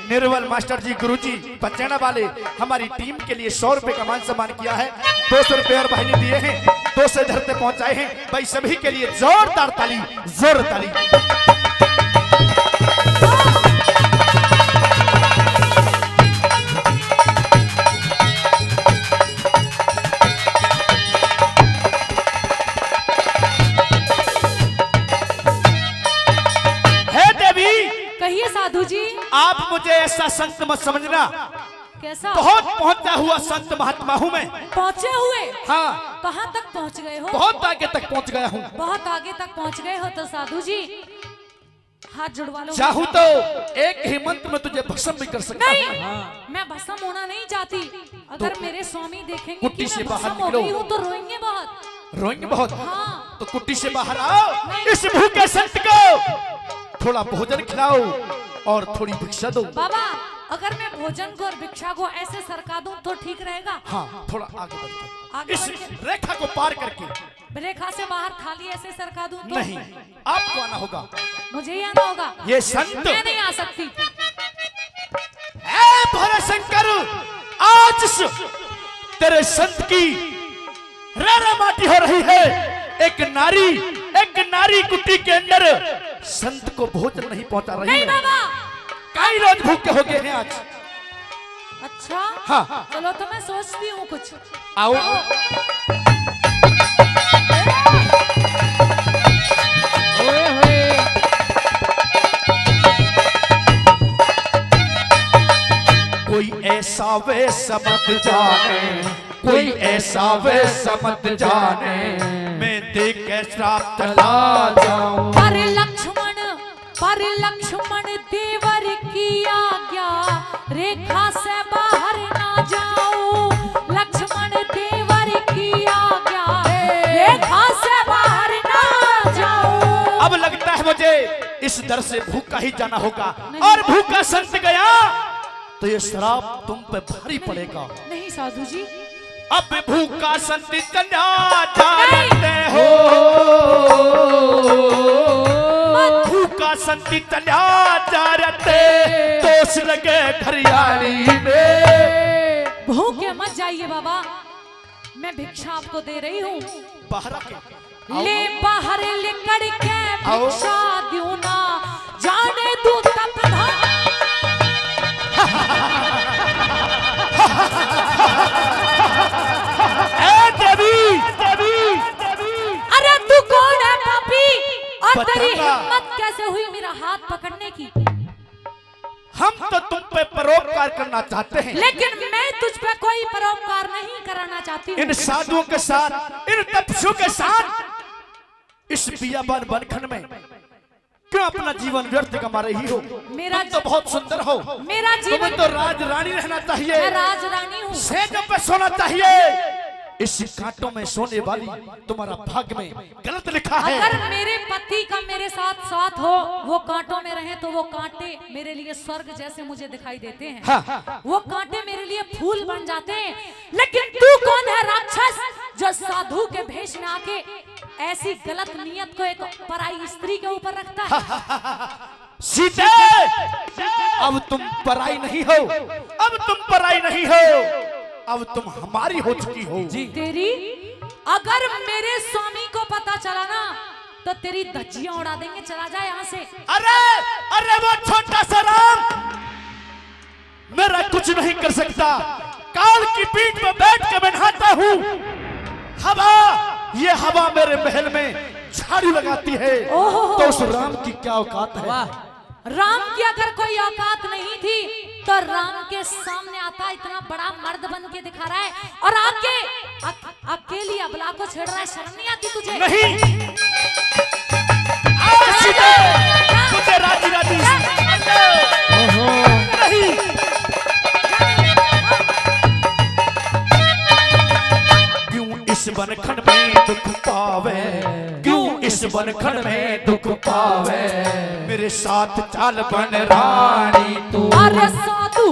S2: निर्मल मास्टर जी, गुरुजी, पंचायत वाले हमारी टीम के लिए 100 रुपए का मान सम्मान किया है। 200 रुपए और भाई ने दिए हैं, 200 इधर तक पहुंचाए हैं। भाई सभी के लिए जोरदार ताली, जोर ताली।
S1: जी
S2: आप मुझे ऐसा संत मत समझना,
S1: कैसा
S2: बहुत पहुंचा हुआ संत महात्मा हूँ मैं।
S1: पहुँचे हुए?
S2: हाँ,
S1: कहाँ तक पहुँच गए हो?
S2: बहुत आगे तक पहुंच गया हूँ।
S1: बहुत आगे तक पहुँच गए हो तो साधु जी हाथ जुड़वा लो।
S2: चाहूँ तो एक ही मंत्र में तुझे भस्म भी कर सकता
S1: नहीं,
S2: हूँ।
S1: मैं भस्म होना नहीं चाहती। अगर मेरे स्वामी देखेंगे कि
S2: कुट्टी से
S1: मैं
S2: बाहर
S1: भस्म हो
S2: निकलो।
S1: गई हूँ तो रोएंगे बहुत।
S2: रोएंगे बहुत?
S1: हाँ।
S2: तो कुट्टी से बाहर आओ, इस भूखे संत को थोड़ा भोजन खिलाओ और थोड़ी भिक्षा दो।
S1: बाबा अगर मैं भोजन को और भिक्षा को ऐसे सरका दूं तो ठीक रहेगा?
S2: हाँ, थोड़ा आगे बढ़ जाओ।
S1: आगे
S2: इस
S1: बढ़ के?
S2: रेखा को पार करके।
S1: रेखा से बाहर थाली ऐसे सरका दूं तो?
S2: नहीं, आपको आना होगा।
S1: मुझे ही आना होगा?
S2: ये संत
S1: मैं नहीं आ सकती।
S2: ए भोले शंकर, आज तेरे संत की रे माटी हो रही है। एक नारी कुटी के अंदर संत को भोजन नहीं पहुंचा रही
S1: नहीं
S2: है।
S1: बाबा,
S2: कई रोज भूखे हो गए हैं आज।
S1: अच्छा
S2: हाँ।
S1: चलो तो मैं सोचती हूँ कुछ।
S2: आओ। कोई ऐसा वे समझ जाने, कोई ऐसा वे समझ जाने, मैं देख के श्राप चला जाऊं।
S1: पर लक्ष्मण देवर की आज्ञा, रेखा से बाहर ना जाओ। लक्ष्मण देवर की आज्ञा, रेखा से बाहर ना जाओ।
S2: अब लगता है मुझे इस दर से भूखा ही जाना होगा, और भूखा संत गया तो ये शराब तुम पे भारी पड़ेगा।
S1: नहीं साधु जी,
S2: अब भूखा संत चला जाते हो, भूखा संत चला जाते दोष लगे घरियाली में।
S1: भूखे मत जाइए बाबा, मैं भिक्षा आपको दे रही हूँ।
S2: बाहर आके
S1: ले बाहर लिकड़ के
S2: आओ।
S1: भिक्षा दूं ना, जाने दूं तब ना। अरे तू कौन है पापी, और तेरी हिम्मत कैसे हुई मेरा हाथ पकड़ने की?
S2: हम तो तुम पे परोपकार करना चाहते हैं,
S1: लेकिन मैं तुझ पे कोई परोपकार नहीं कराना चाहती हूँ।
S2: इन साधुओं के साथ, इन तपस्वियों के साथ इस बियाबान बनखंड में क्यों अपना जीवन व्यर्थ कमा रही हो?
S1: मेरा
S2: तुम तो बहुत सुंदर हो,
S1: मेरा जीवन,
S2: तुम्हें तो राज रानी रहना चाहिए,
S1: मैं राजरानी हूँ।
S2: सेजों पे सोना चाहिए। इस कांटों में सोने वाली तुम्हारा भाग्य में गलत लिखा है।
S1: अगर मेरे पति का मेरे साथ हो, वो कांटों में रहे तो वो कांटे मेरे लिए स्वर्ग जैसे मुझे दिखाई देते हैं।
S2: हाँ।
S1: वो कांटे मेरे लिए फूल बन जाते हैं। लेकिन तू कौन है राक्षस, जो साधु के भेष में आके ऐसी गलत नियत को एक पराई स्त्री के ऊपर रखता है?
S2: सीते, अब तुम पराई नहीं हो, अब तुम पराई नहीं हो, अब तुम हमारी हो चुकी हो। जी।
S1: तेरी अगर मेरे स्वामी को पता चला ना तो तेरी धज्जियां उड़ा देंगे। चला जाए यहाँ से।
S2: अरे वो छोटा सा राम मेरा कुछ नहीं कर सकता। काल की पीठ पर बैठ के मैं नहाता हूँ। ये हवा मेरे महल में झाड़ू लगाती है, तो उस राम की क्या औकात है?
S1: राम की अगर कोई औकात नहीं थी तो राम के सामने आता इतना बड़ा मर्द बन के दिखा रहा है, और आके अकेली अबला को छेड़ रहा है। शर्म नहीं आती तुझे?
S2: नहीं। तुझे राजी राजी नहीं। क्यों इस बनखंड में दुख पावे, क्यों इस बनखंड में दुख पावे, मेरे साथ चाल बन रानी तू।
S1: अरे साधु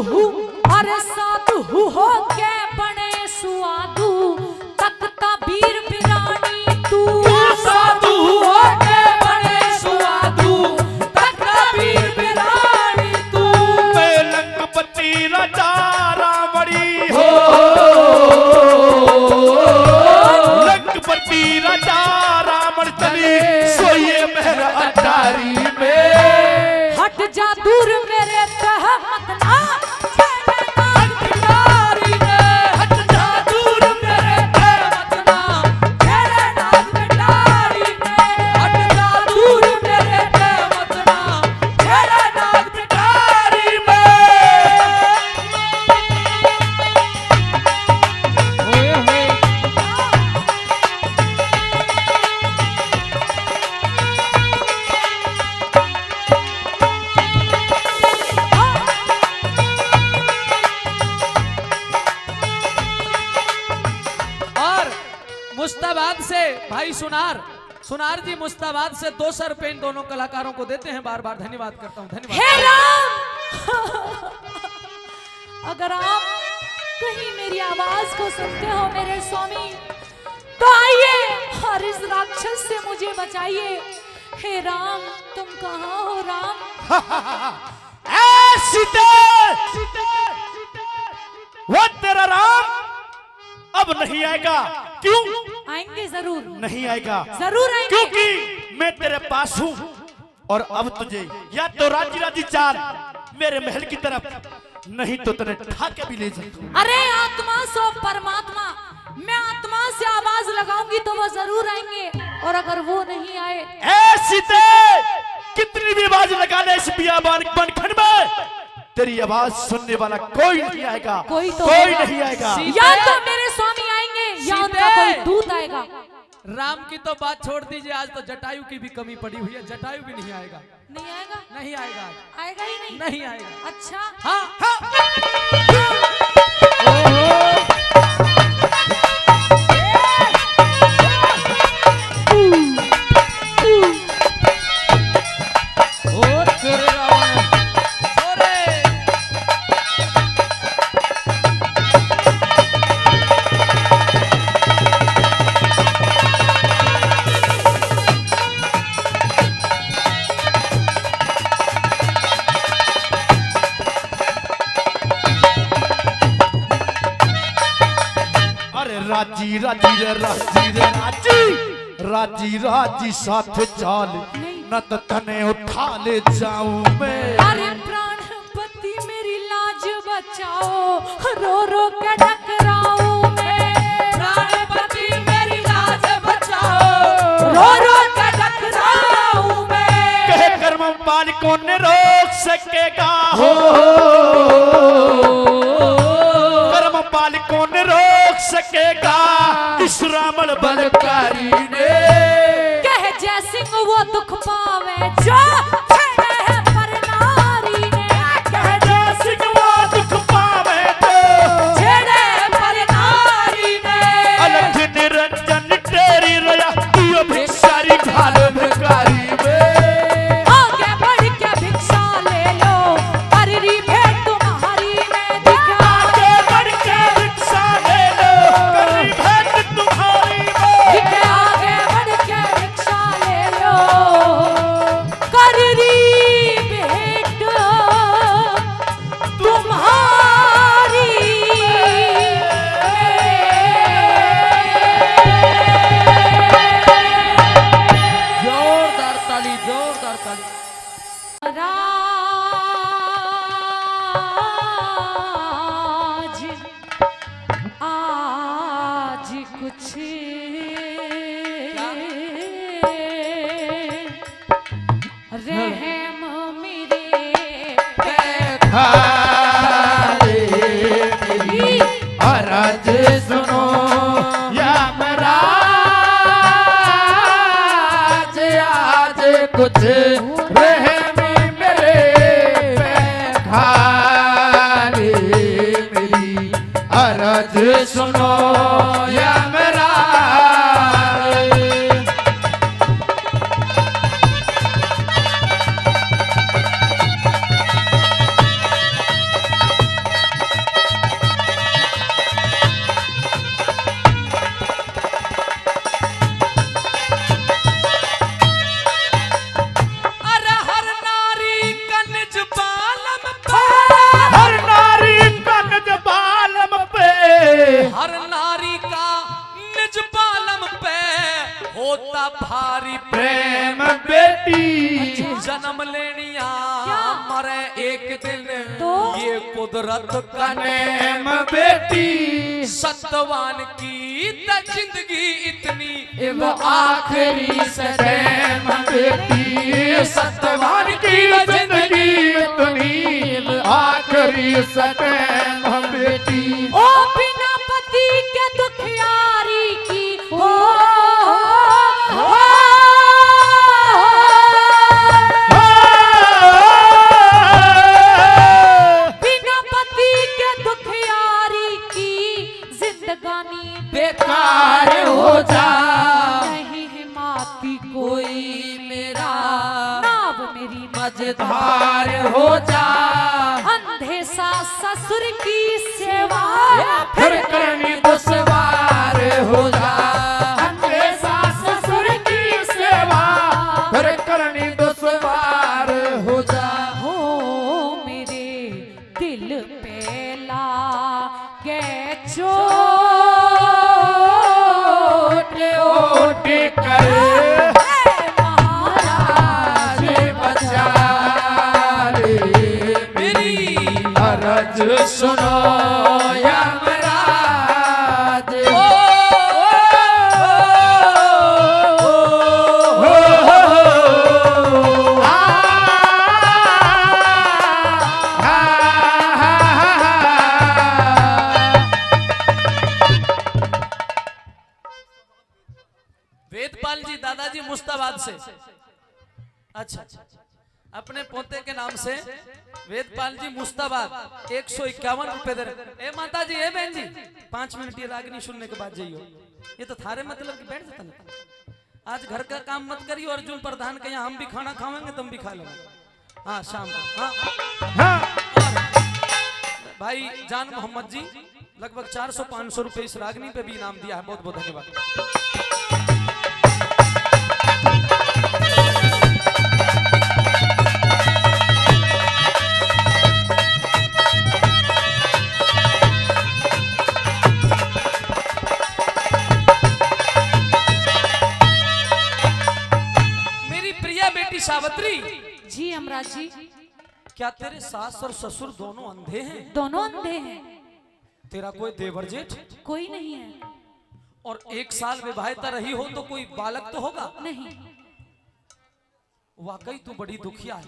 S1: हो के बने सुआदू, तख्ता वीर बिरानी तू।
S2: साधु हो के बने सुआदू, तख्ता वीर बिरानी तू। मैं लंकपति राजा रावणी हो, लंकपति राजा रावण चली सोइए महल अटारी में।
S1: हट जा दूर मेरे
S3: मुस्ताबाद से भाई सुनार जी मुस्ताबाद से 200 रुपए इन दोनों कलाकारों को देते हैं। बार बार धन्यवाद करता हूँ। धन्यवाद।
S1: हे राम, अगर आप कहीं मेरी आवाज को सुनते हो मेरे स्वामी, तो आइए और इस राक्षस से मुझे बचाइए। हे राम, तुम कहाँ हो राम?
S5: सीते, वो तेरा राम अब नहीं आएगा। क्यों
S1: आएंगे? जरूर
S5: नहीं आएगा,
S1: जरूर आएंगे।
S5: क्योंकि मैं तेरे पास हूँ और अब तुझे या तो राजी राजी चाल मेरे महल की तरफ, नहीं तो तेरे ठाके भी ले जाऊं।
S1: अरे आत्मा सो परमात्मा, मैं आत्मा से आवाज लगाऊंगी तो वो जरूर आएंगे। और अगर वो नहीं आए,
S5: सीते कितनी भी आवाज लगा ले इस बियाबान बनखंड में, तेरी आवाज सुनने वाला कोई नहीं आएगा।
S1: कोई
S5: नहीं आएगा।
S1: या तो मेरे स्वामी आएंगे या उनका कोई दूत आएगा।
S3: राम की तो बात छोड़ दीजिए, आज तो जटायु की भी कमी पड़ी हुई है। जटायु भी नहीं आएगा।
S1: नहीं आएगा?
S3: नहीं आएगा आज।
S1: आएगा ही नहीं?
S3: नहीं आएगा।
S1: अच्छा,
S3: हाँ
S5: राजी राजी रे राजी रे राजी, राजी राजी साथ चाल, न तो तने उठा ले जाऊं मैं।
S1: अरे प्राणपति मेरी लाज बचाओ, रो रो के टकराऊं मैं। प्राणपति मेरी लाज बचाओ, रो रो के टकराऊं मैं।
S5: कहे कर्म पाल कौन रोक सकेगा हो, कर्म पाल कौन रोक सकेगा इस रावण बलकारी ने।
S1: कह जय सिंह वो दुख पावे जो छेड़े है पर नारी ने।
S5: कह जय सिंह वो दुख पावे तो
S1: छेड़े पर नारी ने।
S5: अलख निरंजन तेरी रया तू भिक्षारी घाल भिखारी में।
S1: आगे बढ़ के भिक्षा ले लो, हरी भेंट तुम्हारी मैं दिखा।
S5: आगे बढ़ के भिक्षा ले लो, करी भेंट तुम्हारी में।
S1: दिखे आगे बढ़ के भिक्षा ले लो, कररी भेंट तुम्हारी
S3: जोरदार ताली, जोरदार ताली।
S1: राज आज कुछ रहम मेरे
S2: अरज सुनो या मेरा आज कुछ रहम मेरे पे खाली, मेरी अरज सुनो या मेरा।
S3: अरे हर नारी का निज बालम पे,
S5: हर नारी का निज बालम पे,
S3: हर नारी का निज बालम पे होता भारी
S2: प्रेम बेटी
S3: जन्म लेनिया मरे एक दिन
S1: तो?
S3: ये कुदरत का
S2: नेम बेटी,
S3: सत्यवान की त जिंदगी इतनी
S2: वो आखिरी सदैव बेटी, सत्यवान की जिंदगी इतनी आखिरी सदैव बेटी।
S1: ओ बिना पति के दुखियारी की हो, बिना पति के दुखियारी की जिंदगानी
S2: बेकार हो जा
S1: ससुर की सेवा
S2: फिर करनी दुश्वार हो जा अपने सास ससुर की सेवा फिर करनी दुश्वार हो जा
S1: हो मेरे दिल पे लागे चोट
S2: ओट करे
S1: महाराज
S2: बचा रे मेरी अरज सुनो यमराज
S3: वेदपाल जी दादाजी मुस्ताबाद से। अच्छा, अपने पोते के नाम से वेदपाल जी मुस्ताबाद 151 रुपए दे रहे। ए माता जी, ए बहन जी, 5 मिनट ये रागनी सुनने के बाद जाइयो। ये तो थारे मतलब कि बैठ जाता ना। आज घर का काम मत करियो। अर्जुन प्रधान के यहाँ हम भी खाना खाएंगे, तुम भी खा लेंगे। हाँ, शाम को। हाँ भाई जान मोहम्मद जी लगभग 400-500 रुपए इस रागनी पे भी इनाम दिया है। बहुत बहुत धन्यवाद। सावित्री
S1: जी यमराज जी,
S3: क्या तेरे सास और ससुर दोनों अंधे हैं?
S1: दोनों अंधे हैं।
S3: तेरा कोई देवर जेठ?
S1: कोई नहीं है।
S3: और 1 साल विवाहिता रही हो तो कोई बालक तो होगा?
S1: नहीं।
S3: वाकई तू बड़ी दुखिया है।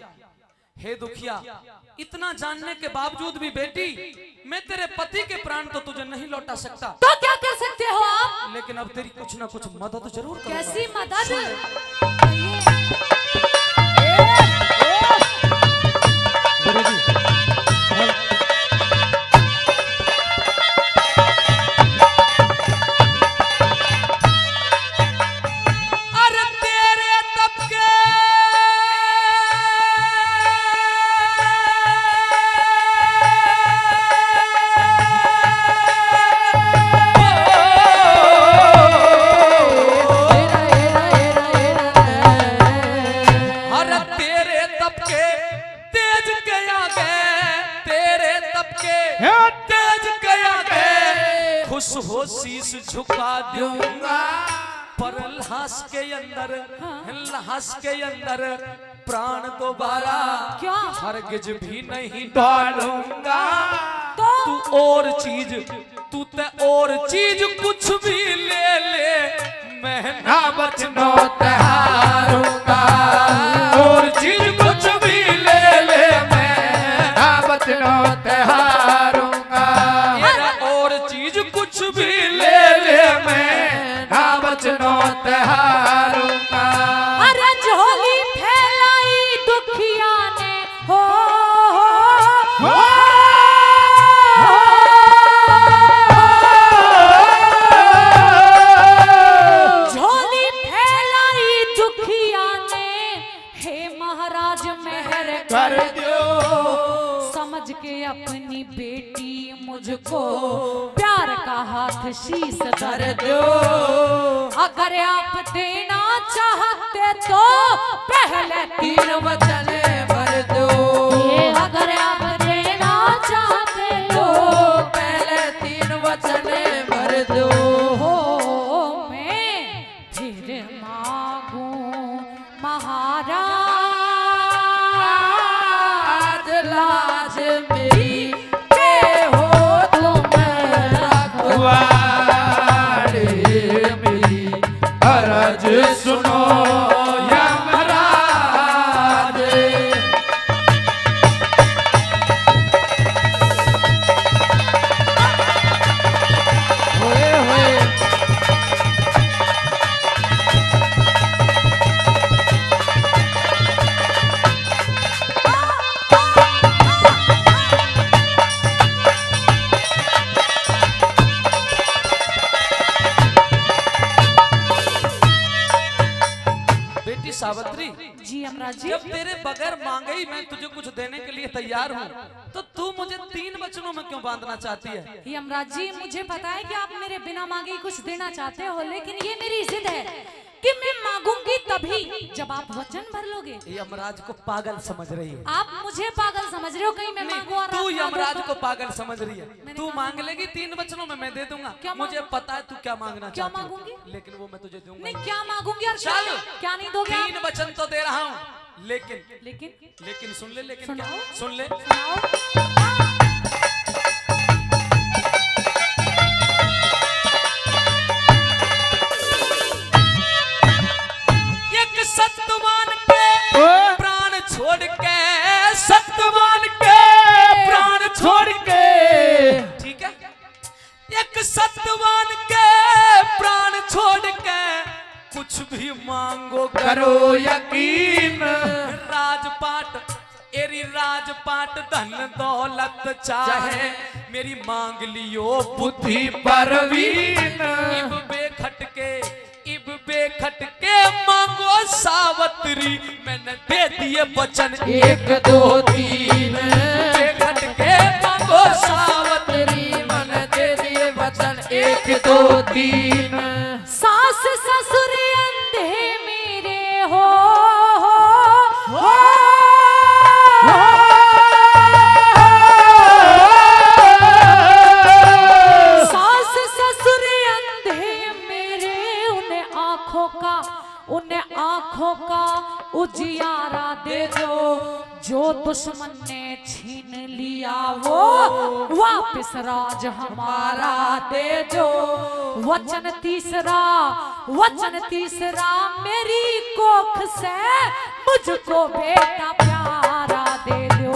S3: हे दुखिया, इतना जानने के बावजूद भी बेटी, मैं तेरे पति के प्राण तो तुझे नहीं लौटा सकता।
S1: तो क्या कर सकते हो आप?
S3: लेकिन अब तेरी कुछ ना कुछ मदद जरूर करूंगा।
S1: कैसी मदद?
S3: हो शीश झुका दूंगा पर लाश के अंदर, लाश के अंदर प्राण दोबारा
S1: क्या?
S3: हरगिज भी नहीं डालूंगा।
S1: तो
S3: तू और चीज, तू ते और चीज कुछ भी ले ले, मैं ना बचनो तहारूंगा। और चीज कुछ भी ले ले, मैं ना बचनो तहारूंगा। और चीज कुछ भी ले ले, मैं ना बचनो तहारूंगा।
S1: अरे झोली फैलाई दुखिया ने हो, झोली फैलाई दुखिया ने, हे महाराज मेहर कर दो। समझ के अपनी बेटी मुझको प्यार का हाथ शीश धर दो। अगर आप देना चाहते तो पहले 3 वचन भर दो। अगर आप देना चाहते तो पहले 3 वचन भर दो। मैं फिर मांगूं महाराज लाज मेरी के हो तुम
S2: वाड़े मेरी अरज सुनो यमराज। होए होए
S3: बेटी सावित्री,
S1: जी यमराज जी।
S3: जब तेरे बगैर मांगे ही मैं तुझे कुछ देने के लिए तैयार हूँ, तो तू मुझे तीन वचनों में क्यों बांधना चाहती है?
S1: यमराज जी मुझे पता है कि आप मेरे बिना मांगे ही कुछ देना चाहते हो, लेकिन ये मेरी जिद है कि मैं मांगूंगी तभी जब आप वचन भर लोगे।
S3: यमराज को पागल समझ रही है।
S1: आप मुझे पागल समझ रहे हो, कहीं मैं मांगू और
S3: तू
S1: आप ना दो
S3: यमराज
S1: तो?
S3: को पागल समझ रही है। तू मांग लेगी तीन वचनों में, मैं दे दूंगा।
S1: क्या
S3: मुझे पता है तू क्या मांगना
S1: क्या
S3: चाहती है,
S1: मांगूंगी?
S3: लेकिन वो मैं तुझे दूंगा
S1: नहीं, क्या मांगूंगी और क्या
S3: चल।
S1: क्या नहीं दोगे आप?
S3: तीन वचन तो दे रहा हूँ, लेकिन
S1: लेकिन
S3: सुन ले, लेकिन
S1: सुनाओ।
S3: क्या? सुन ले।
S1: सुनाओ।
S3: एक सत्यवान के प्राण छोड़ के, सत्यवान के प्राण छोड़ के, ठीक है, एक सत्यवान के प्राण छोड़ के कुछ भी मांगो करो यकीन। राजपाट एरी राजपाट धन दौलत चाहे मेरी मांग लियो बुद्धि परवीन। इब बेखट के मांगो सावत्री, मैंने दे दिए वचन 1 2 3। बेखट के मांगो सावत्री, मैंने दे दिए वचन 1 2 3।
S1: सास ससुर अंधे मेरे हो, सास ससुर अंधे मेरे, उन्हें आंखों का उजियारा दे दो। जो दुश्मन ने छीन लिया वो वापस राज हमारा दे दो। वचन तीसरा मेरी कोख से मुझको बेटा प्यारा दे दो।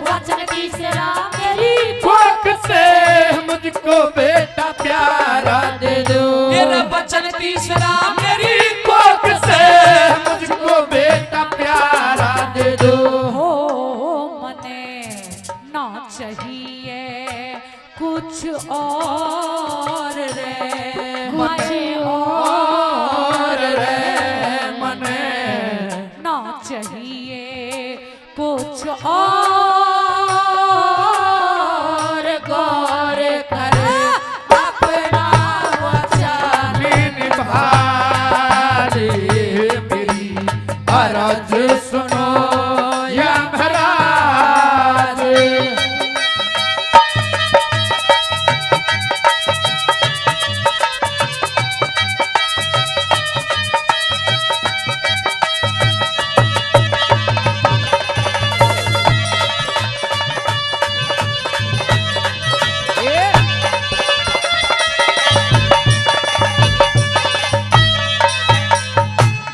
S1: वचन तीसरा मेरी कोख से
S2: मुझको बेटा प्यारा दे दो।
S3: मेरा वचन तीसरा मेरी
S2: कोख से मुझको बेटा प्यारा दे दो।
S1: हो मने ना चाहिए कुछ और रे, मुझे और
S2: रे मने
S1: ना चाहिए कुछ और। गौर कर अपना वचन
S2: निभा दे मेरी अरज सुनो यमराज।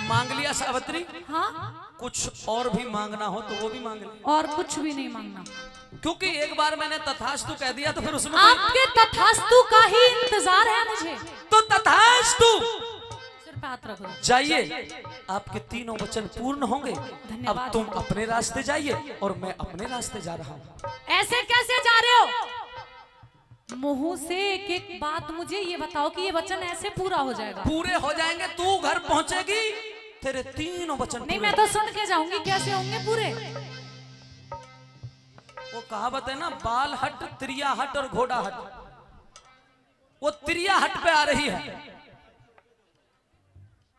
S3: मांग लिया सावित्री।
S1: हाँ,
S3: कुछ और भी मांगना हो तो वो भी मांग ले,
S1: और कुछ भी नहीं मांगना,
S3: क्योंकि एक बार मैंने तथास्तु कह दिया तो फिर उसमें कोई-
S1: आपके तथास्तु का ही इंतजार है मुझे।
S3: तो तथास्तु।
S1: सिर पे हाथ रखो।
S3: जाइए, आपके तीनों वचन पूर्ण होंगे। अब
S1: धन्यवाद।
S3: तुम अपने रास्ते जाइए और मैं अपने रास्ते जा रहा हूँ।
S1: ऐसे कैसे जा रहे हो? मुंह से एक एक बात मुझे ये बताओ कि ये वचन ऐसे पूरा हो जाएगा?
S3: पूरे हो जाएंगे, तू घर पहुंचेगी, तेरे तीनों वचन
S1: नहीं,
S3: पूरे।
S1: मैं तो सुन के जाऊंगी, कैसे होंगे पूरे?
S3: वो कहावत है ना, बाल हट त्रिया हट और घोड़ा हट। वो त्रिया हट पे आ रही है,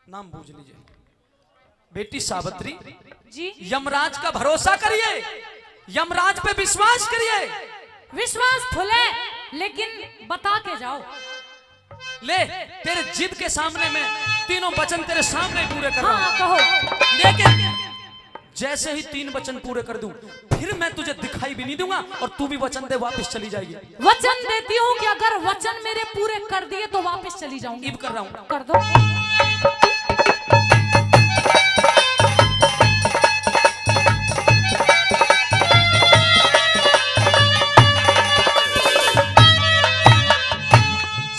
S3: नाम बूझ लीजिए। बेटी सावित्री,
S1: जी,
S3: यमराज का भरोसा करिए, यमराज पे विश्वास करिए।
S1: विश्वास फुले, लेकिन बता के जाओ।
S3: ले, तेरे जिद के सामने मैं तीनों वचन तेरे सामने पूरे कर रहा हूं।
S1: हाँ, कहो।
S3: लेकिन जैसे ही 3 वचन पूरे कर दूं, फिर मैं तुझे दिखाई भी नहीं दूंगा और तू भी वचन दे वापस चली जाएगी।
S1: वचन देती हूँ कि अगर वचन मेरे पूरे कर दिए तो वापस चली जाऊंगी।
S3: इब कर रहा हूं।
S1: कर दो।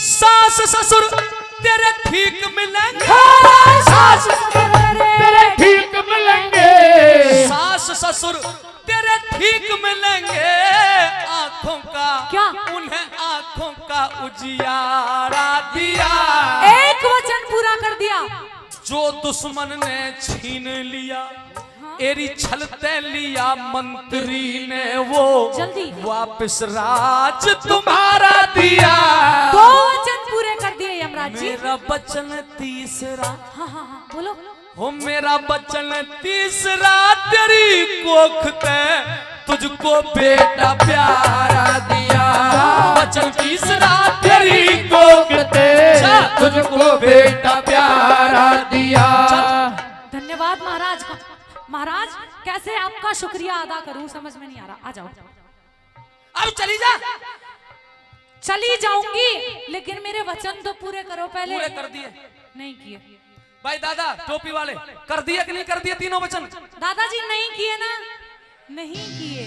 S3: सास ससुर तेरे ठीक मिलेंगे,
S2: सास तेरे ठीक मिलेंगे।
S3: सास ससुर तेरे ठीक मिलेंगे। आंखों का
S1: क्या?
S3: उन्हें आंखों का उजियारा दिया।
S1: एक वचन पूरा कर दिया।
S3: जो दुश्मन ने छीन लिया, एरी छलते लिया मंत्री ने वो
S1: जल्दी।
S3: वापस राज तुम्हारा दिया।
S1: दो वचन पूरे कर दिए यमराज जी।
S3: मेरा वचन तीसरा,
S1: हाँ हाँ हाँ बोलो।
S3: हो मेरा वचन तीसरा, तेरी कोख ते तुझको बेटा प्यारा दिया। वचन तीसरा, तेरी कोख ते तुझको बेटा प्यारा दिया।
S1: धन्यवाद महाराज का। महाराज कैसे आपका शुक्रिया अदा करूं समझ में नहीं आ रहा। आ जाओ।
S3: अब चली जा।
S1: चली जाऊंगी लेकिन मेरे वचन तो पूरे करो पहले।
S3: पूरे कर दिए
S1: नहीं किए
S3: भाई दादा टोपी वाले, कर दिए कि नहीं कर दिए तीनों वचन?
S1: दादाजी नहीं किए ना, नहीं किए।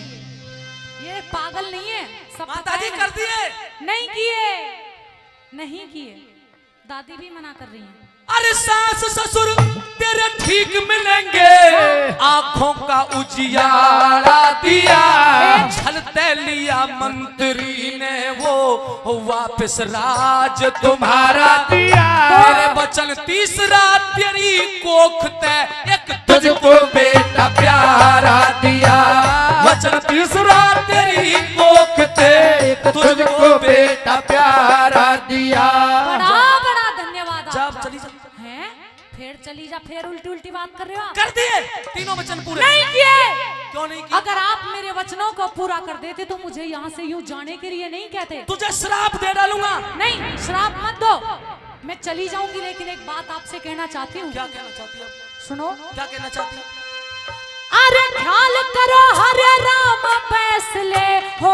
S1: ये पागल नहीं है, सब पता
S3: माताजी
S1: है।
S3: कर दिए।
S1: नहीं किए, नहीं किए। दादी भी मना कर रही हैं।
S3: अरे सास ससुर तेरे ठीक मिलेंगे, आंखों का उजियारा दिया। छलते लिया मंत्री ने वो वापस राज तुम्हारा दिया। तेरे वचन तीसरा, तेरी कोख ते एक तुझको बेटा प्यारा दिया। वचन तीसरा, तेरी कोख ते एक तुझको बेटा प्यारा दिया।
S1: बड़ा बड़ा धन्यवाद
S3: जा
S1: आपका।
S3: चली जा।
S1: हैं? फिर चली जा, फिर उल्टी उल्टी बात कर रहे हो आप।
S3: कर दिए तीनों वचन पूरे।
S1: नहीं किए।
S3: क्यों नहीं किए?
S1: अगर आप मेरे वचनों को पूरा कर देते तो मुझे यहाँ से यूं जाने के लिए नहीं कहते।
S3: तुझे श्राप दे डालूंगा।
S1: नहीं, श्राप मत दो। मैं चली जाऊंगी लेकिन एक बात आपसे कहना चाहती हूँ।
S3: क्या कहना चाहती है?
S1: सुनो।
S3: क्या कहना चाहती है?
S1: अरे ख्याल करो हरे राम फैसले हो,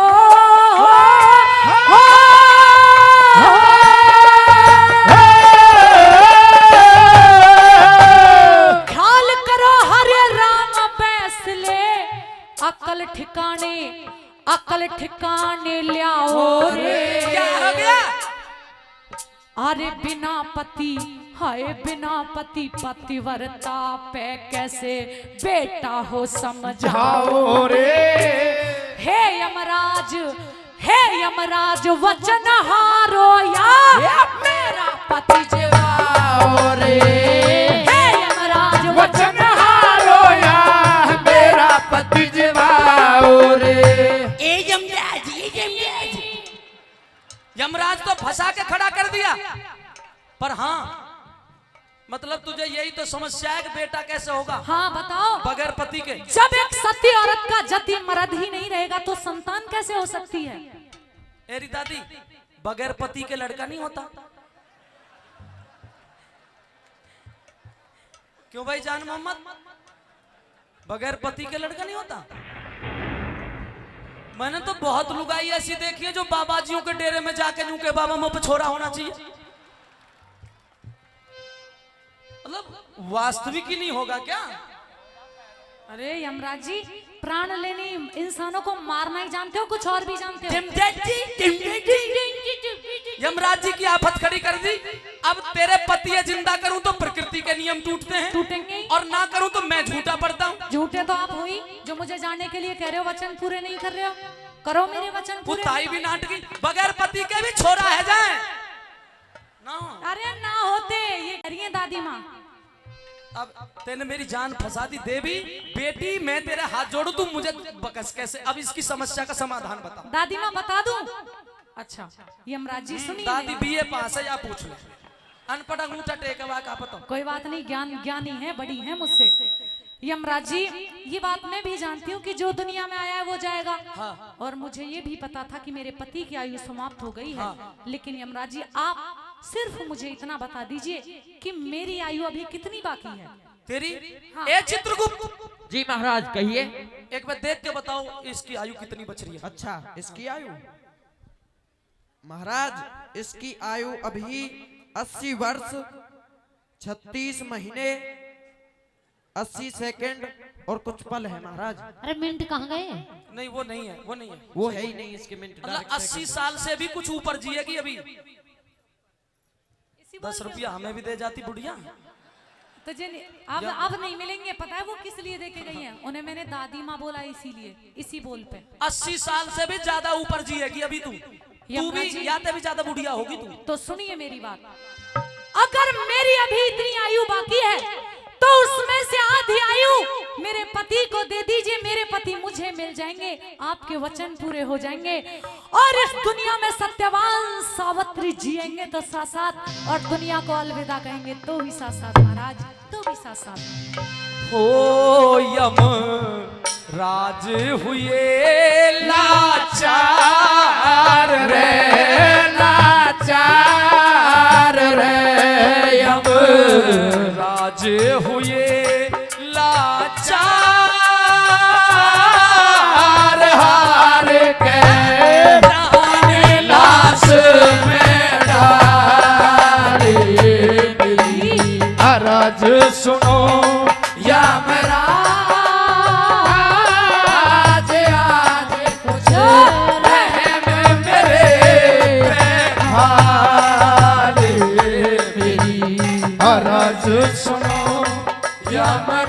S1: ख्याल करो हरे राम फैसले। अकल ठिकाने, अकल ठिकाने लियाओ रे।
S3: क्या हो गया?
S1: अरे बिना पति, हाय बिना पति पतिव्रता पे कैसे बेटा हो समझाओ
S5: रे।
S1: हे यमराज, हे यमराज वचन हारो या मेरा पति जवाओ रे। हे यमराज वचन हारो या
S2: मेरा पति जवाओ रे।
S3: यमराज तो फंसा के खड़ा कर दिया। पर हाँ, मतलब तुझे यही तो समस्या है कि बेटा कैसे होगा
S1: हाँ बताओ।
S3: बगैर पति के?
S1: जब एक सती औरत का जति मर्द ही नहीं रहेगा तो संतान कैसे हो सकती है?
S3: एरी दादी, बगैर पति के लड़का नहीं होता। क्यों भाई जान मोहम्मद, बगैर पति के लड़का नहीं होता? मैंने तो बहुत लुगाई ऐसी देखी है जो बाबाजियों के डेरे में जाके यूं के बाबा मुंह पे छोरा होना चाहिए। मतलब वास्तविक ही नहीं होगा क्या?
S1: अरे यमराज जी, प्राण लेने इंसानों को मारना ही जानते हो, कुछ और भी जानते हो?
S3: यमराज जी की आफत खड़ी कर दी। अब तेरे पति ये जिंदा करूं तो प्रकृति के नियम टूटते हैं,
S1: टूटेंगे।
S3: और ना करूं तो मैं झूठा पड़ता हूं।
S1: झूठे तो आप हुई जो मुझे जाने के लिए कह रहे हो, वचन पूरे नहीं कर रहे हो। करो मेरे वचन पूरे।
S3: ताई भी नाटकी, बगैर पति के भी छोरा है जाए ना।
S1: अरे ना होते, ये कह रही है दादी माँ।
S3: अब तेने मेरी जान फंसा दी देवी। बेटी मैं तेरे हाथ जोड़ू, तू मुझे बकस कैसे? अब इसकी समस्या का समाधान बता।
S1: दादी माँ बता दूं? अच्छा यमराज जी सुनिए।
S3: दादी बीए पास है या पूछ ले, अनपढ़ अंगूठा टेकवा का पता।
S1: कोई बात नहीं, ज्ञानी है, बड़ी है मुझसे। यमराज जी ये बात मैं भी जानती हूँ कि जो दुनिया में आया है वो जाएगा।
S3: हाँ।
S1: और मुझे ये भी पता था कि मेरे पति की आयु समाप्त हो गई है। लेकिन यमराज जी आप सिर्फ मुझे इतना बता दीजिए कि मेरी आयु अभी कितनी बाकी है?
S3: तेरी?
S1: हाँ।
S3: ए चित्रगुप्त
S2: जी महाराज कहिए।
S3: एक बार देख के बताओ इसकी आयु कितनी बच रही है।
S6: अच्छा, इसकी आयु महाराज, इसकी आयु अभी 80 वर्ष 36 महीने 80 सेकंड और कुछ पल है महाराज।
S1: अरे मिनट कहाँ गए?
S3: नहीं वो नहीं है, वो नहीं है।
S6: वो है ही नहीं इसके मिनट।
S3: मतलब 80 साल से भी कुछ ऊपर जिएगी अभी। 10 रुपया हमें भी दे जाती बुढ़िया।
S1: तो अब नहीं मिलेंगे। पता है वो किस लिए देके गई हैं? उन्हें मैंने दादी माँ बोला इसीलिए, इसी बोल पे।
S3: 80 साल से भी ज्यादा ऊपर जिएगी अभी तू भी, या ते भी ज्यादा बुढ़िया होगी तू।
S1: तो सुनिए मेरी बात, अगर मेरी अभी इतनी आयु बाकी है तो उसमें से आधी आयु मेरे पति को दे दीजिए, मेरे पति मुझे मिल जाएंगे, आपके वचन पूरे हो जाएंगे और इस दुनिया में सत्यवान सावित्री जिएंगे तो साथ साथ, और दुनिया को अलविदा कहेंगे तो भी साथ साथ महाराज, तो भी साथ साथ।
S3: हो यम राज हुए लाचार रे, लाचार रे, यम राज हुए लाचार, हार के प्राण लाश में डाले मिली, अरज सुनो यमराज, आज कुछ रहम मेरे पे हाले मेरी, अरज सुनो यमराज।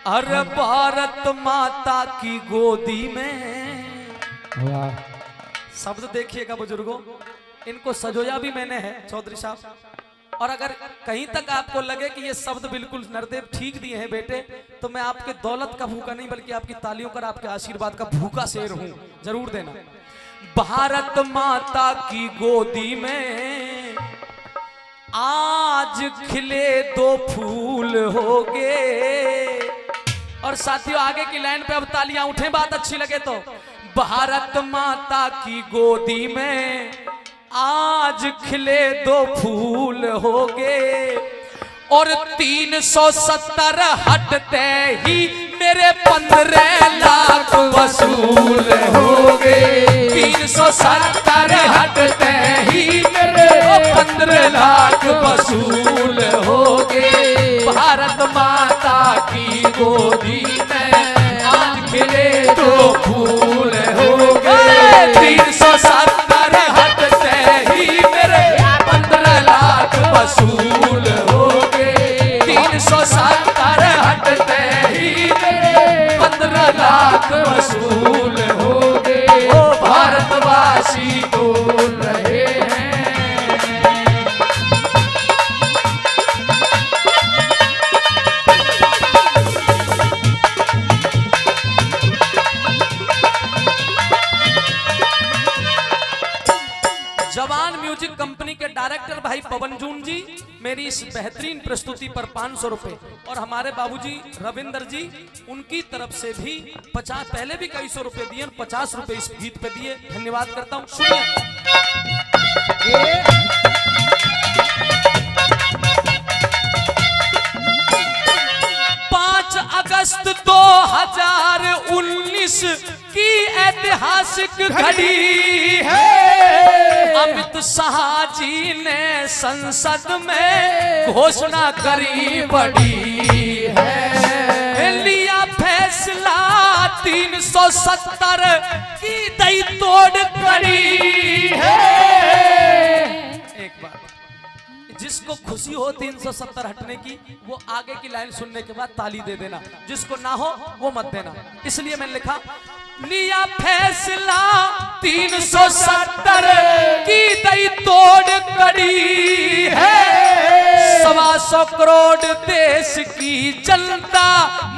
S3: अरे भारत माता की गोदी में, शब्द देखिएगा बुजुर्गों, इनको सजोया भी मैंने है चौधरी साहब, और अगर कहीं तक आपको लगे कि ये शब्द बिल्कुल नरदेव ठीक दिए हैं बेटे, तो मैं आपके दौलत का भूखा नहीं बल्कि आपकी तालियों का, आपके आशीर्वाद का भूखा शेर हूं, जरूर देना। भारत माता की गोदी में आज खिले दो फूल होगे, और साथियों आगे की लाइन पे अब तालियां उठे, बात अच्छी लगे तो। भारत माता की गोदी में आज खिले दो फूल होगे, और 370 हटते ही मेरे 15 लाख वसूल होगे, 370 हटते ही मेरे 15 लाख वसूल होगे। भारत माता की गोदी में आज खिले दो फूल होगे, 370 हटते ही मेरे 15 लाख वसूल होगे, 370 हटते ही मेरे 15 लाख वसूल होगे। ओ भारतवासी बोल रहे हैं, जवान म्यूजिक कंपनी के डायरेक्टर भाई पवन जून जी मेरी इस बेहतरीन प्रस्तुति पर 500 रुपए, और हमारे बाबूजी रविंदर जी उनकी तरफ से भी 50, पहले भी कई सौ रुपए दिए, 50 रुपए इस गीत पे दिए, धन्यवाद करता हूं। सुनिए 5 अगस्त 2019 की ऐतिहासिक घड़ी है, अमित शाह जी ने संसद में घोषणा करी बड़ी है, लिया फैसला 370 की दई तोड़ करी है। एक बात, जिसको खुशी हो 370 हटने की, वो आगे की लाइन सुनने के बाद ताली दे देना, जिसको ना हो वो मत देना। इसलिए मैंने लिखा, लिया फैसला 370 की दई तोड़ कड़ी है, 125 करोड़ देश की जनता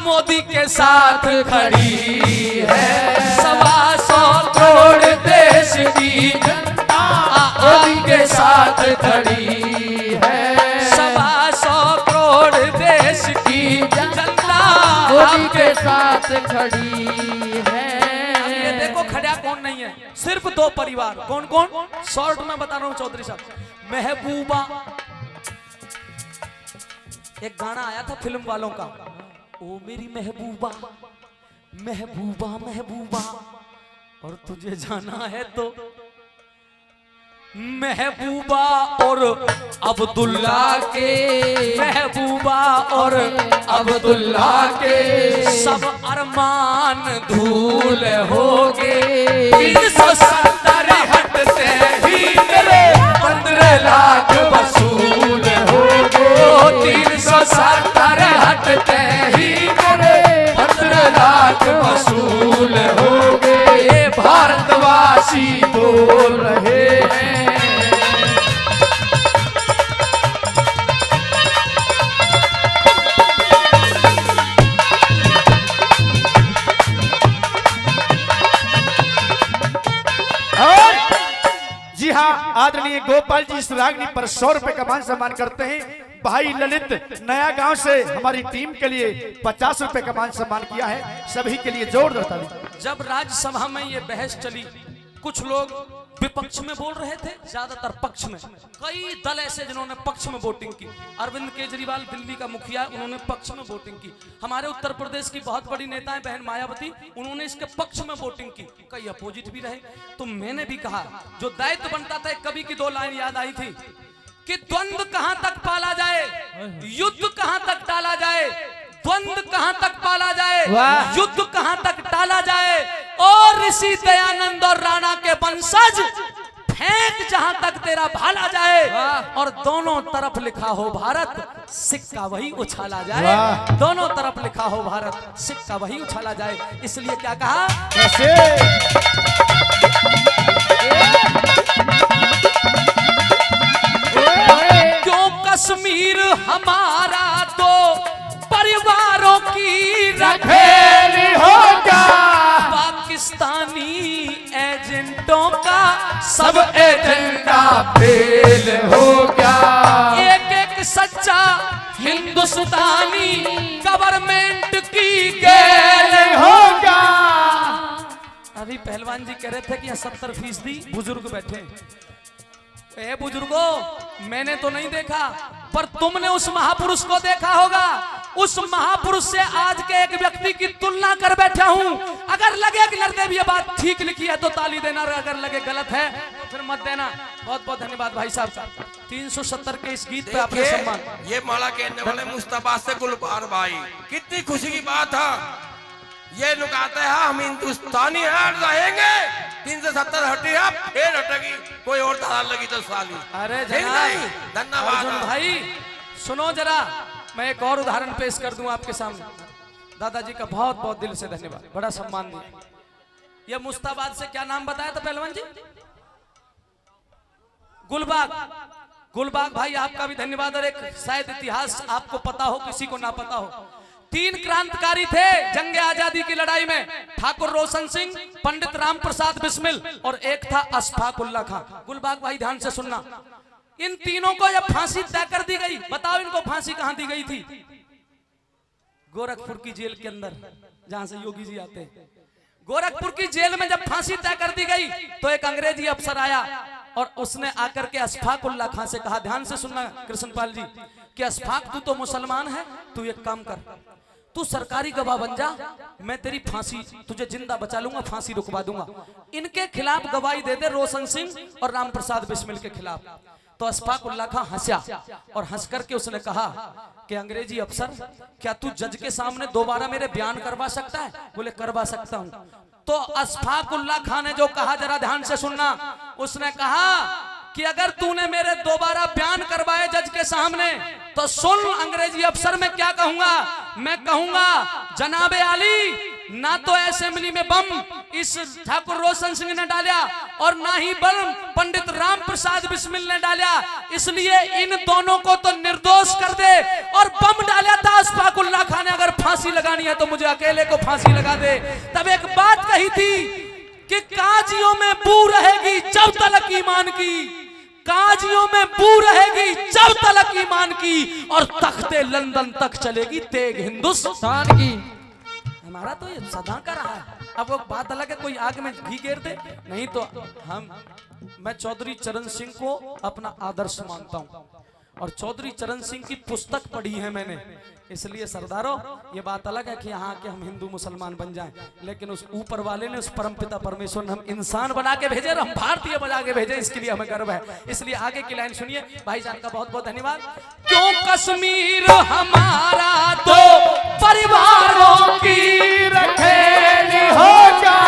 S3: मोदी के साथ खड़ी है, 125 करोड़ देश की जनता मोदी के साथ खड़ी है, 125 करोड़ देश की जनता मोदी के साथ खड़ी है। ये देखो खड़ा कौन नहीं है, सिर्फ 2 परिवार, कौन कौन, शॉर्ट में बता रहा हूं चौधरी साहब। महबूबा, एक गाना आया था फिल्म वालों का, ओ मेरी महबूबा महबूबा महबूबा, और तुझे जाना है तो महबूबा और अब्दुल्ला के, महबूबा और अब्दुल्ला के सब अरमान धूल होगे, 370 हटते ही मेरे 15 लाख वसूल होगे, 370 हटते ही मेरे 15 लाख वसूल होगे।
S5: आदरणीय गोपाल जी इस रागनी पर 100 रुपए का मान सम्मान करते हैं। भाई ललित नया गांव से हमारी टीम के लिए 50 रुपए का मान सम्मान किया है। सभी के लिए जोरदार ताली।
S3: जब राज्यसभा में ये बहस चली, कुछ लोग विपक्ष में बोल रहे थे, ज्यादातर पक्ष में। कई दल ऐसे जिन्होंने पक्ष में वोटिंग की। अरविंद केजरीवाल दिल्ली का मुखिया, उन्होंने पक्ष में वोटिंग की। हमारे उत्तर प्रदेश की बहुत बड़ी नेता है बहन मायावती, उन्होंने इसके पक्ष में वोटिंग की। कई अपोजिट भी रहे। तो मैंने भी कहा, जो दायित्व बनता था, कवि की 2 लाइन याद आई थी कि द्वंद्व कहां तक पाला जाए, युद्ध कहां तक टाला जाए, द्वंद्व कहां तक पाला जाए, युद्ध कहां तक टाला जाए, और ऋषि दयानंद और राणा के वंशज फेंक जहां तक तेरा भाला जाए, और दोनों तरफ लिखा हो भारत, सिक्का वही उछाला जाए। दोनों तरफ लिखा हो भारत, सिक्का वही उछाला जाए। इसलिए क्या कहा, क्यों कश्मीर हमारा तो परिवारों की रखेली होगा, पाकिस्तानी एजेंटों का सब एजेंडा फेल हो गया। एक एक सच्चा हिंदुस्तानी गवर्नमेंट की गेल होगा। अभी पहलवान जी कह रहे थे कि 70% बुजुर्ग बैठे। ए बुजुर्गों, मैंने तो नहीं देखा, पर तुमने उस महापुरुष को देखा होगा। उस महापुरुष से आज के एक व्यक्ति की तुलना कर बैठा हूं। अगर लगे कि नरदेव ये बात ठीक लिखी है तो ताली देना, अगर लगे गलत है तो फिर मत देना। बहुत बहुत धन्यवाद भाई साहब का 370 के इस गीत पे आपने सम्मान।
S4: ये माला कहने वाले मुस्तफा से गुलबार भाई, कितनी खुशी की बात है। ये लोग आते हैं, हम हिंदुस्तानी हैं, रहेंगे। 370 हटी है, फिर हटेगी कोई और धारा लगी तो साली।
S3: अरे
S4: धन्यवाद
S3: अर्जुन भाई, सुनो जरा, मैं एक और उदाहरण पेश कर दूं आपके सामने। दादाजी का बहुत बहुत दिल से धन्यवाद, बड़ा सम्मान दिया। ये मुस्ताबाद से क्या नाम बताया था पहलवान जी? गुलबाग। गुलबाग भाई आपका भी धन्यवाद। और एक शायद इतिहास आपको पता हो, किसी को ना पता हो। 3 क्रांतिकारी थे जंग आजादी की लड़ाई में, ठाकुर रोशन सिंह, पंडित राम प्रसाद बिस्मिल और एक था अशफाक उल्लाह खां। गुलबाग भाई ध्यान से सुनना, इन तीनों को जब फांसी तय कर दी गई, बताओ इनको फांसी कहां दी गई थी? गोरखपुर की जेल के अंदर, जहां से योगी जी आते हैं। गोरखपुर की जेल में जब फांसी तय कर दी गई तो एक अंग्रेजी अफसर आया और उसने आकर के अशफाक उल्लाह खां से कहा, ध्यान से सुनना कृष्णपाल जी, कि अशफाक तू तो मुसलमान है, तू एक काम कर, तू सरकारी गवाह बन जा, मैं तेरी फांसी, तुझे जिंदा बचा लूंगा, फांसी रुकवा दूंगा। इनके खिलाफ गवाही दे दे, रोशन सिंह और राम प्रसाद बिस्मिल के खिलाफ। तो अशफाक उल्लाह खां हंसा और हंस करके उसने कहा कि अंग्रेजी अफसर, क्या तू जज के सामने दोबारा मेरे बयान करवा सकता है? बोले करवा सकता हूं। तो अशफाक उल्लाह खां ने जो कहा, जरा ध्यान से सुनना, उसने कहा कि अगर तूने मेरे दोबारा बयान करवाए जज के सामने तो सुन अंग्रेजी अफसर, मैं क्या कहूंगा? मैं कहूंगा जनाबे आली, ना तो असेंबली में बम इस ठाकुर रोशन सिंह ने डाला और ना ही बम पंडित राम प्रसाद बिस्मिल ने डाला, इसलिए इन दोनों को तो निर्दोष कर दे। और बम डाला था अशफाक उल्लाह खां ने, अगर फांसी लगानी है तो मुझे अकेले को फांसी लगा दे। तब एक बात कही थी कि काजियों में बू रहेगी जब तलक ईमान की, काजियों में बू रहेगी जब तलक ईमान की, और तख्ते लंदन तक चलेगी तेग हिंदुस्तान की। हमारा तो ये सदा का रहा है। अब वो बात अलग है, कोई आग में घी गिर दे, नहीं तो मैं चौधरी चरण सिंह को अपना आदर्श मानता हूँ और चौधरी चरण सिंह की पुस्तक पढ़ी है मैंने, इसलिए सरदारों ये बात अलग है कि यहाँ के हम हिंदू मुसलमान बन जाएं, लेकिन उस ऊपर वाले ने, उस परमपिता परमेश्वर ने हम इंसान बना के भेजे और हम भारतीय बना के भेजे, इसके लिए हमें गर्व है। इसलिए आगे की लाइन सुनिए, भाईजान का बहुत बहुत धन्यवाद। क्यों कश्मीर हमारा तो परिवारों की रखेली होगा,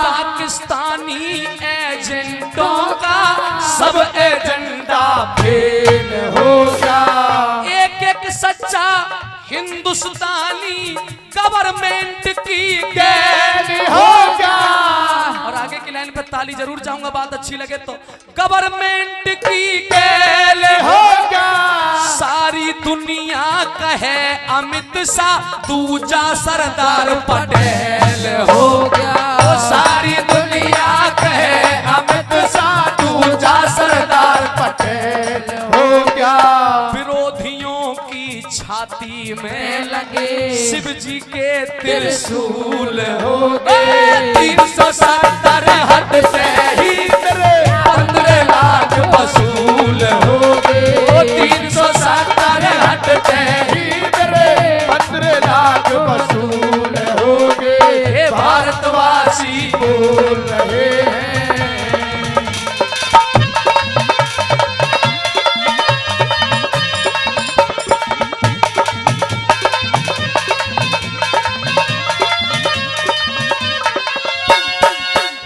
S3: पाकिस्तानी एजेंटों का सब एजेंडा फेल होगा। एक एक सच्चा हिंदुस्तानी गवर्नमेंट की गेल होगा। और आगे की लाइन पे ताली जरूर चाहूंगा, बात अच्छी लगे तो। गवर्नमेंट की गेल होगा, सारी दुनिया कहे अमित शाह, दूजा सरदार पटेल हो गया। सारी दुनिया कहे अमित शाह, दूजा
S5: सरदार पटेल हो गया।
S3: विरोधियों की छाती में लगे शिव जी के त्रिशूल हो गए। 370 हटते ही तेरे 15 लाख वसूल हो गए। 370 हटते ही तेरे
S5: 15 लाख वसूल हो गए।
S3: हे भारतवासी
S5: बोल रहे हैं।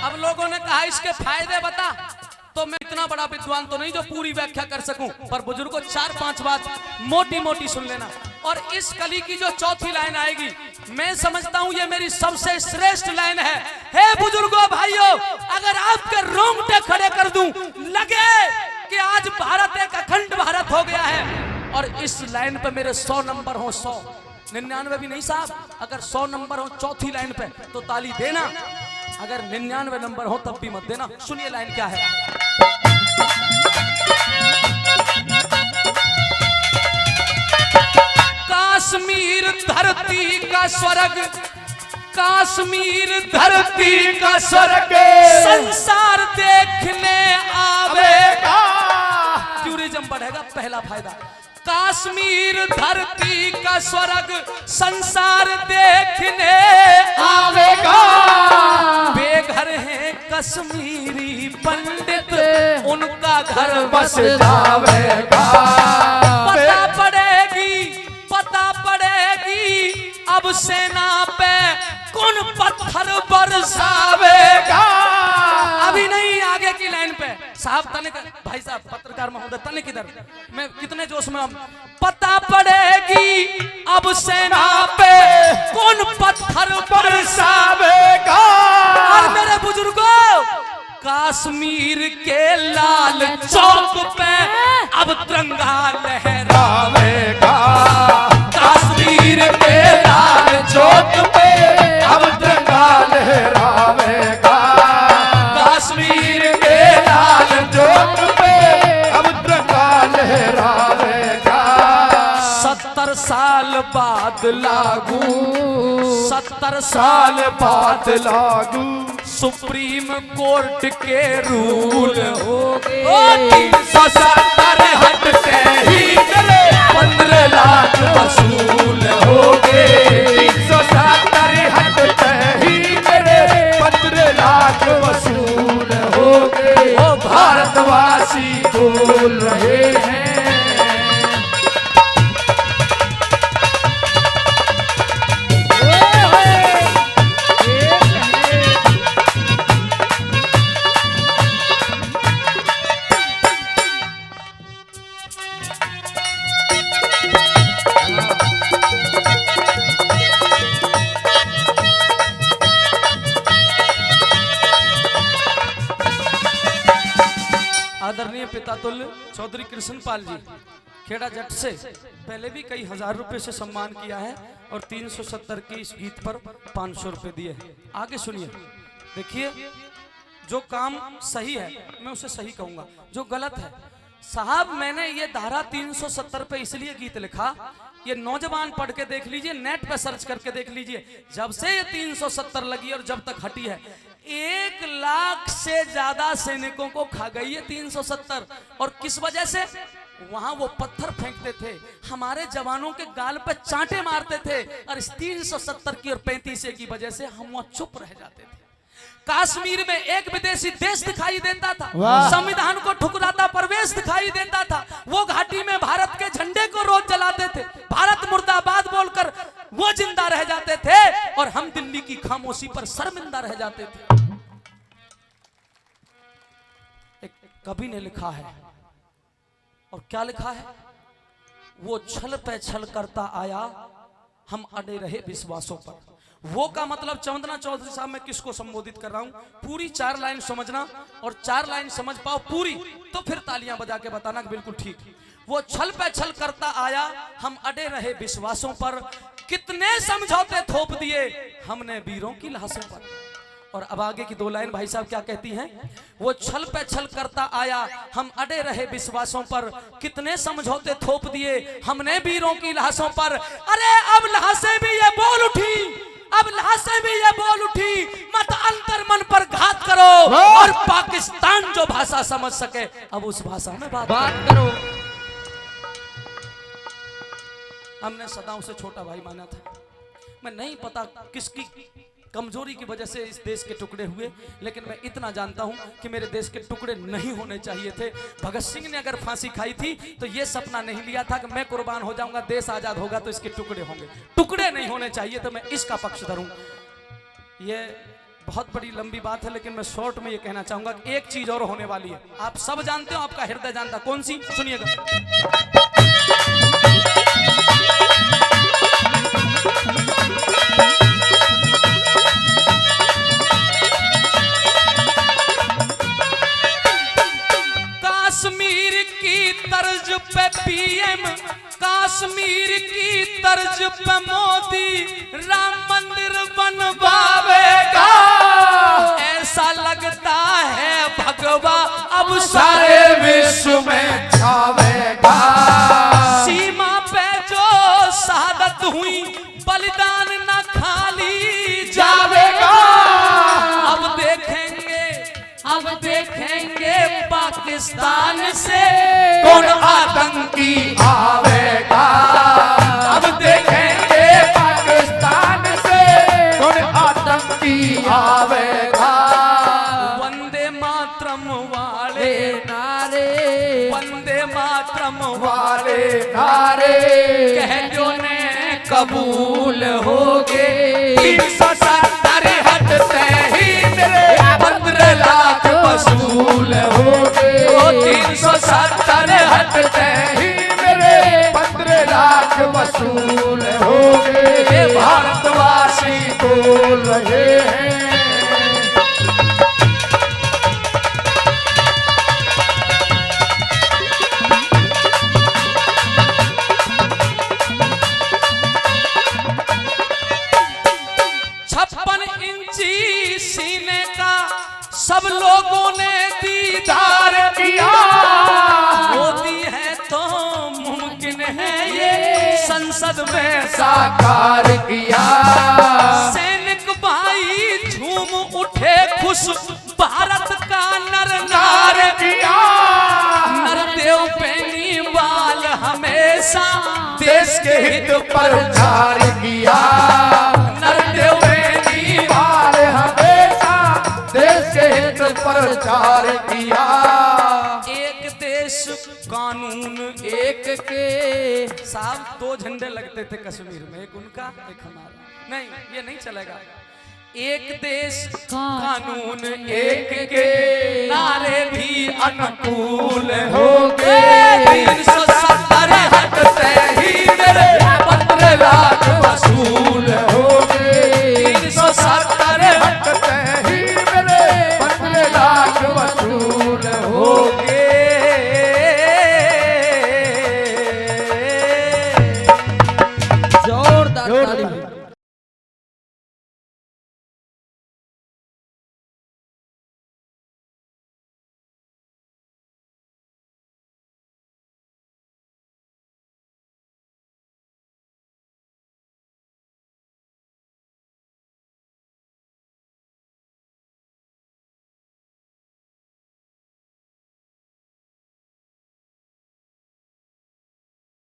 S3: अब लोगों ने कहा इसके फायदे बता, तो मैं इतना बड़ा विद्वान तो नहीं जो पूरी व्याख्या कर सकूं, पर बुजुर्गों 4-5 बात मोटी मोटी सुन लेना। और इस कली की जो चौथी लाइन आएगी, मैं समझता हूं ये मेरी सबसे श्रेष्ठ लाइन है। हे बुजुर्गों भाइयों, अगर आपके रोंगटे खड़े कर दूं, लगे कि आज भारत एक अखंड भारत हो गया है। और इस लाइन पे मेरे 100 नंबर हो, 100, 99 भी नहीं साहब, अगर 100 नंबर हो चौथी लाइन पे तो ताली देना, अगर 99 नंबर हो तब भी मत देना। सुनिए लाइन क्या है। कश्मीर धरती का स्वर्ग, कश्मीर धरती का स्वर्ग, संसार देखने आवेगा। टूरिज्म बढ़ेगा, पहला फायदा। कश्मीर धरती का स्वर्ग, संसार देखने आवेगा। बेघर है कश्मीरी पंडित, उनका घर बस जावेगा। पता पड़ेगी, पता पड़ेगी, अब सेना पे कौन पत्थर बरसावेगा। अभी नहीं, आगे की लाइन पे साहब, तनिक भाई साहब पत्रकार महोदय, तनिक इधर, मैं कितने जोश में। पता पड़ेगी अब सेना पे कौन पत्थर बरसावेगा। और मेरे बुजुर्गों, कश्मीर के लाल चौक पे अब तिरंगा लहरावेगा। कश्मीर के लाल चौक पे अब तिरंगा लहरावेगा। कश्मीर के लाल चौक पे
S5: अब तिरंगा लहरावेगा।
S3: 70 साल बाद लागू, 70
S5: साल बाद लागू
S3: सुप्रीम कोर्ट के रूल हो गए। 370 हटते ही 15 लाख वसूल हो गए।
S5: 370 हटते ही मेरे 15 लाख वसूल हो गए।
S3: ओ
S5: भारतवासी बोल रहे हैं।
S3: आदरणीय पिता तुल्य चौधरी कृष्णपाल जी खेड़ा जट से पहले भी कई हजार रुपए से सम्मान किया है और 370 के इस गीत पर 500 रुपए दिए हैं। आगे सुनिए, देखिए, जो काम सही है मैं उसे सही कहूंगा, जो गलत है साहब, मैंने ये धारा 370 पे इसलिए गीत लिखा, ये नौजवान पढ़ के देख लीजिए, नेट पे सर्च करके देख लीजिए, जब से ये 370 लगी और जब तक हटी है 1 लाख से ज्यादा सैनिकों को खा गई है 370। और किस वजह से? वहां वो पत्थर फेंकते थे, हमारे जवानों के गाल पे चांटे मारते थे, और इस 370 की और 35 की वजह से हम वहां चुप रह जाते थे। कश्मीर में एक विदेशी देश दिखाई देता था, संविधान को ठुकराता प्रवेश दिखाई देता था, वो घाटी में भारत के झंडे को रोज जलाते थे, भारत मुर्दाबाद बोलकर वो जिंदा रह जाते थे, और हम दिल्ली की खामोशी पर शर्मिंदा रह जाते थे। एक कवि ने लिखा है, और क्या लिखा है? वो छल पे छल करता आया, हम अड़े रहे विश्वासों पर। वो का मतलब चंदना चौधरी साहब, मैं किसको संबोधित कर रहा हूं, पूरी 4 लाइन समझना, और 4 लाइन समझ पाओ पूरी तो फिर तालियां बजा के बताना कि बिल्कुल ठीक। वो छल पे छल करता आया, हम अड़े रहे विश्वासों पर, कितने समझौते थोप दिए हमने वीरों की लाशों पर। और अब आगे की 2 लाइन भाई साहब क्या कहती हैं? वो छल पे छल करता आया, हम अड़े रहे विश्वासों पर, कितने समझौते थोप दिए हमने वीरों की लाशों पर। अरे अब लाशें भी ये बोल उठी, अब लाशें भी ये बोल उठी, मत अंतर मन पर घात करो, और पाकिस्तान जो भाषा समझ सके अब उस भाषा में बात
S6: करो।
S3: हमने सदा उसे छोटा भाई माना था। मैं नहीं पता किसकी कमजोरी की वजह से इस देश के टुकड़े हुए, लेकिन मैं इतना जानता हूं कि मेरे देश के टुकड़े नहीं होने चाहिए थे। भगत सिंह ने अगर फांसी खाई थी तो ये सपना नहीं लिया था कि मैं कुर्बान हो जाऊंगा, देश आजाद होगा तो इसके टुकड़े होंगे। टुकड़े नहीं होने चाहिए, तो मैं इसका पक्षधर हूं। ये बहुत बड़ी लंबी बात है, लेकिन मैं शॉर्ट में ये कहना चाहूंगा कि एक चीज और होने वाली है। आप सब जानते हो, आपका हृदय जानता, कौन सी? सुनिएगा। कश्मीर की तर्ज पे पीएम, कश्मीर की तर्ज पे मोदी राम मंदिर बनवावेगा। ऐसा लगता है भगवा अब सारे विश्व में छावेगा। सीमा पे जो शहादत हुई, बलिदान न खाली जावेगा। अब देखेंगे पाकिस्तान से कौन आतंकी आवेगा।
S2: अब देखेंगे पाकिस्तान से कौन आतंकी आवेगा।
S3: वंदे मातरम वाले
S6: नारे,
S3: वंदे मातरम
S2: वाले नारे
S3: कह जो ने कबूल होगे।
S2: 370 हटते ही मेरे 15 लाख वसूल हो गए।
S3: 370
S2: हटते ही मेरे 15 लाख वसूल हो गए। भारतवासी बोल रहे हैं।
S3: सीने का सब लोगों ने दीदार किया। मोदी है तो मुमकिन है ये संसद में
S2: साकार किया।
S3: सैनिक भाई झूम उठे खुश, भारत का नर नार
S2: किया।
S3: नरदेव बेनीवाल हमेशा देश के हित पर
S2: प्रचार किया।
S3: नरदेव
S2: बेनीवाल हमेशा देश के हित प्रचार किया।
S3: एक देश कानून एक के। साहब 2 झंडे लगते थे कश्मीर में, एक उनका एक हमारा। नहीं, ये नहीं चलेगा। एक देश कानून एक के नारे भी अनुकूल हो गए। 370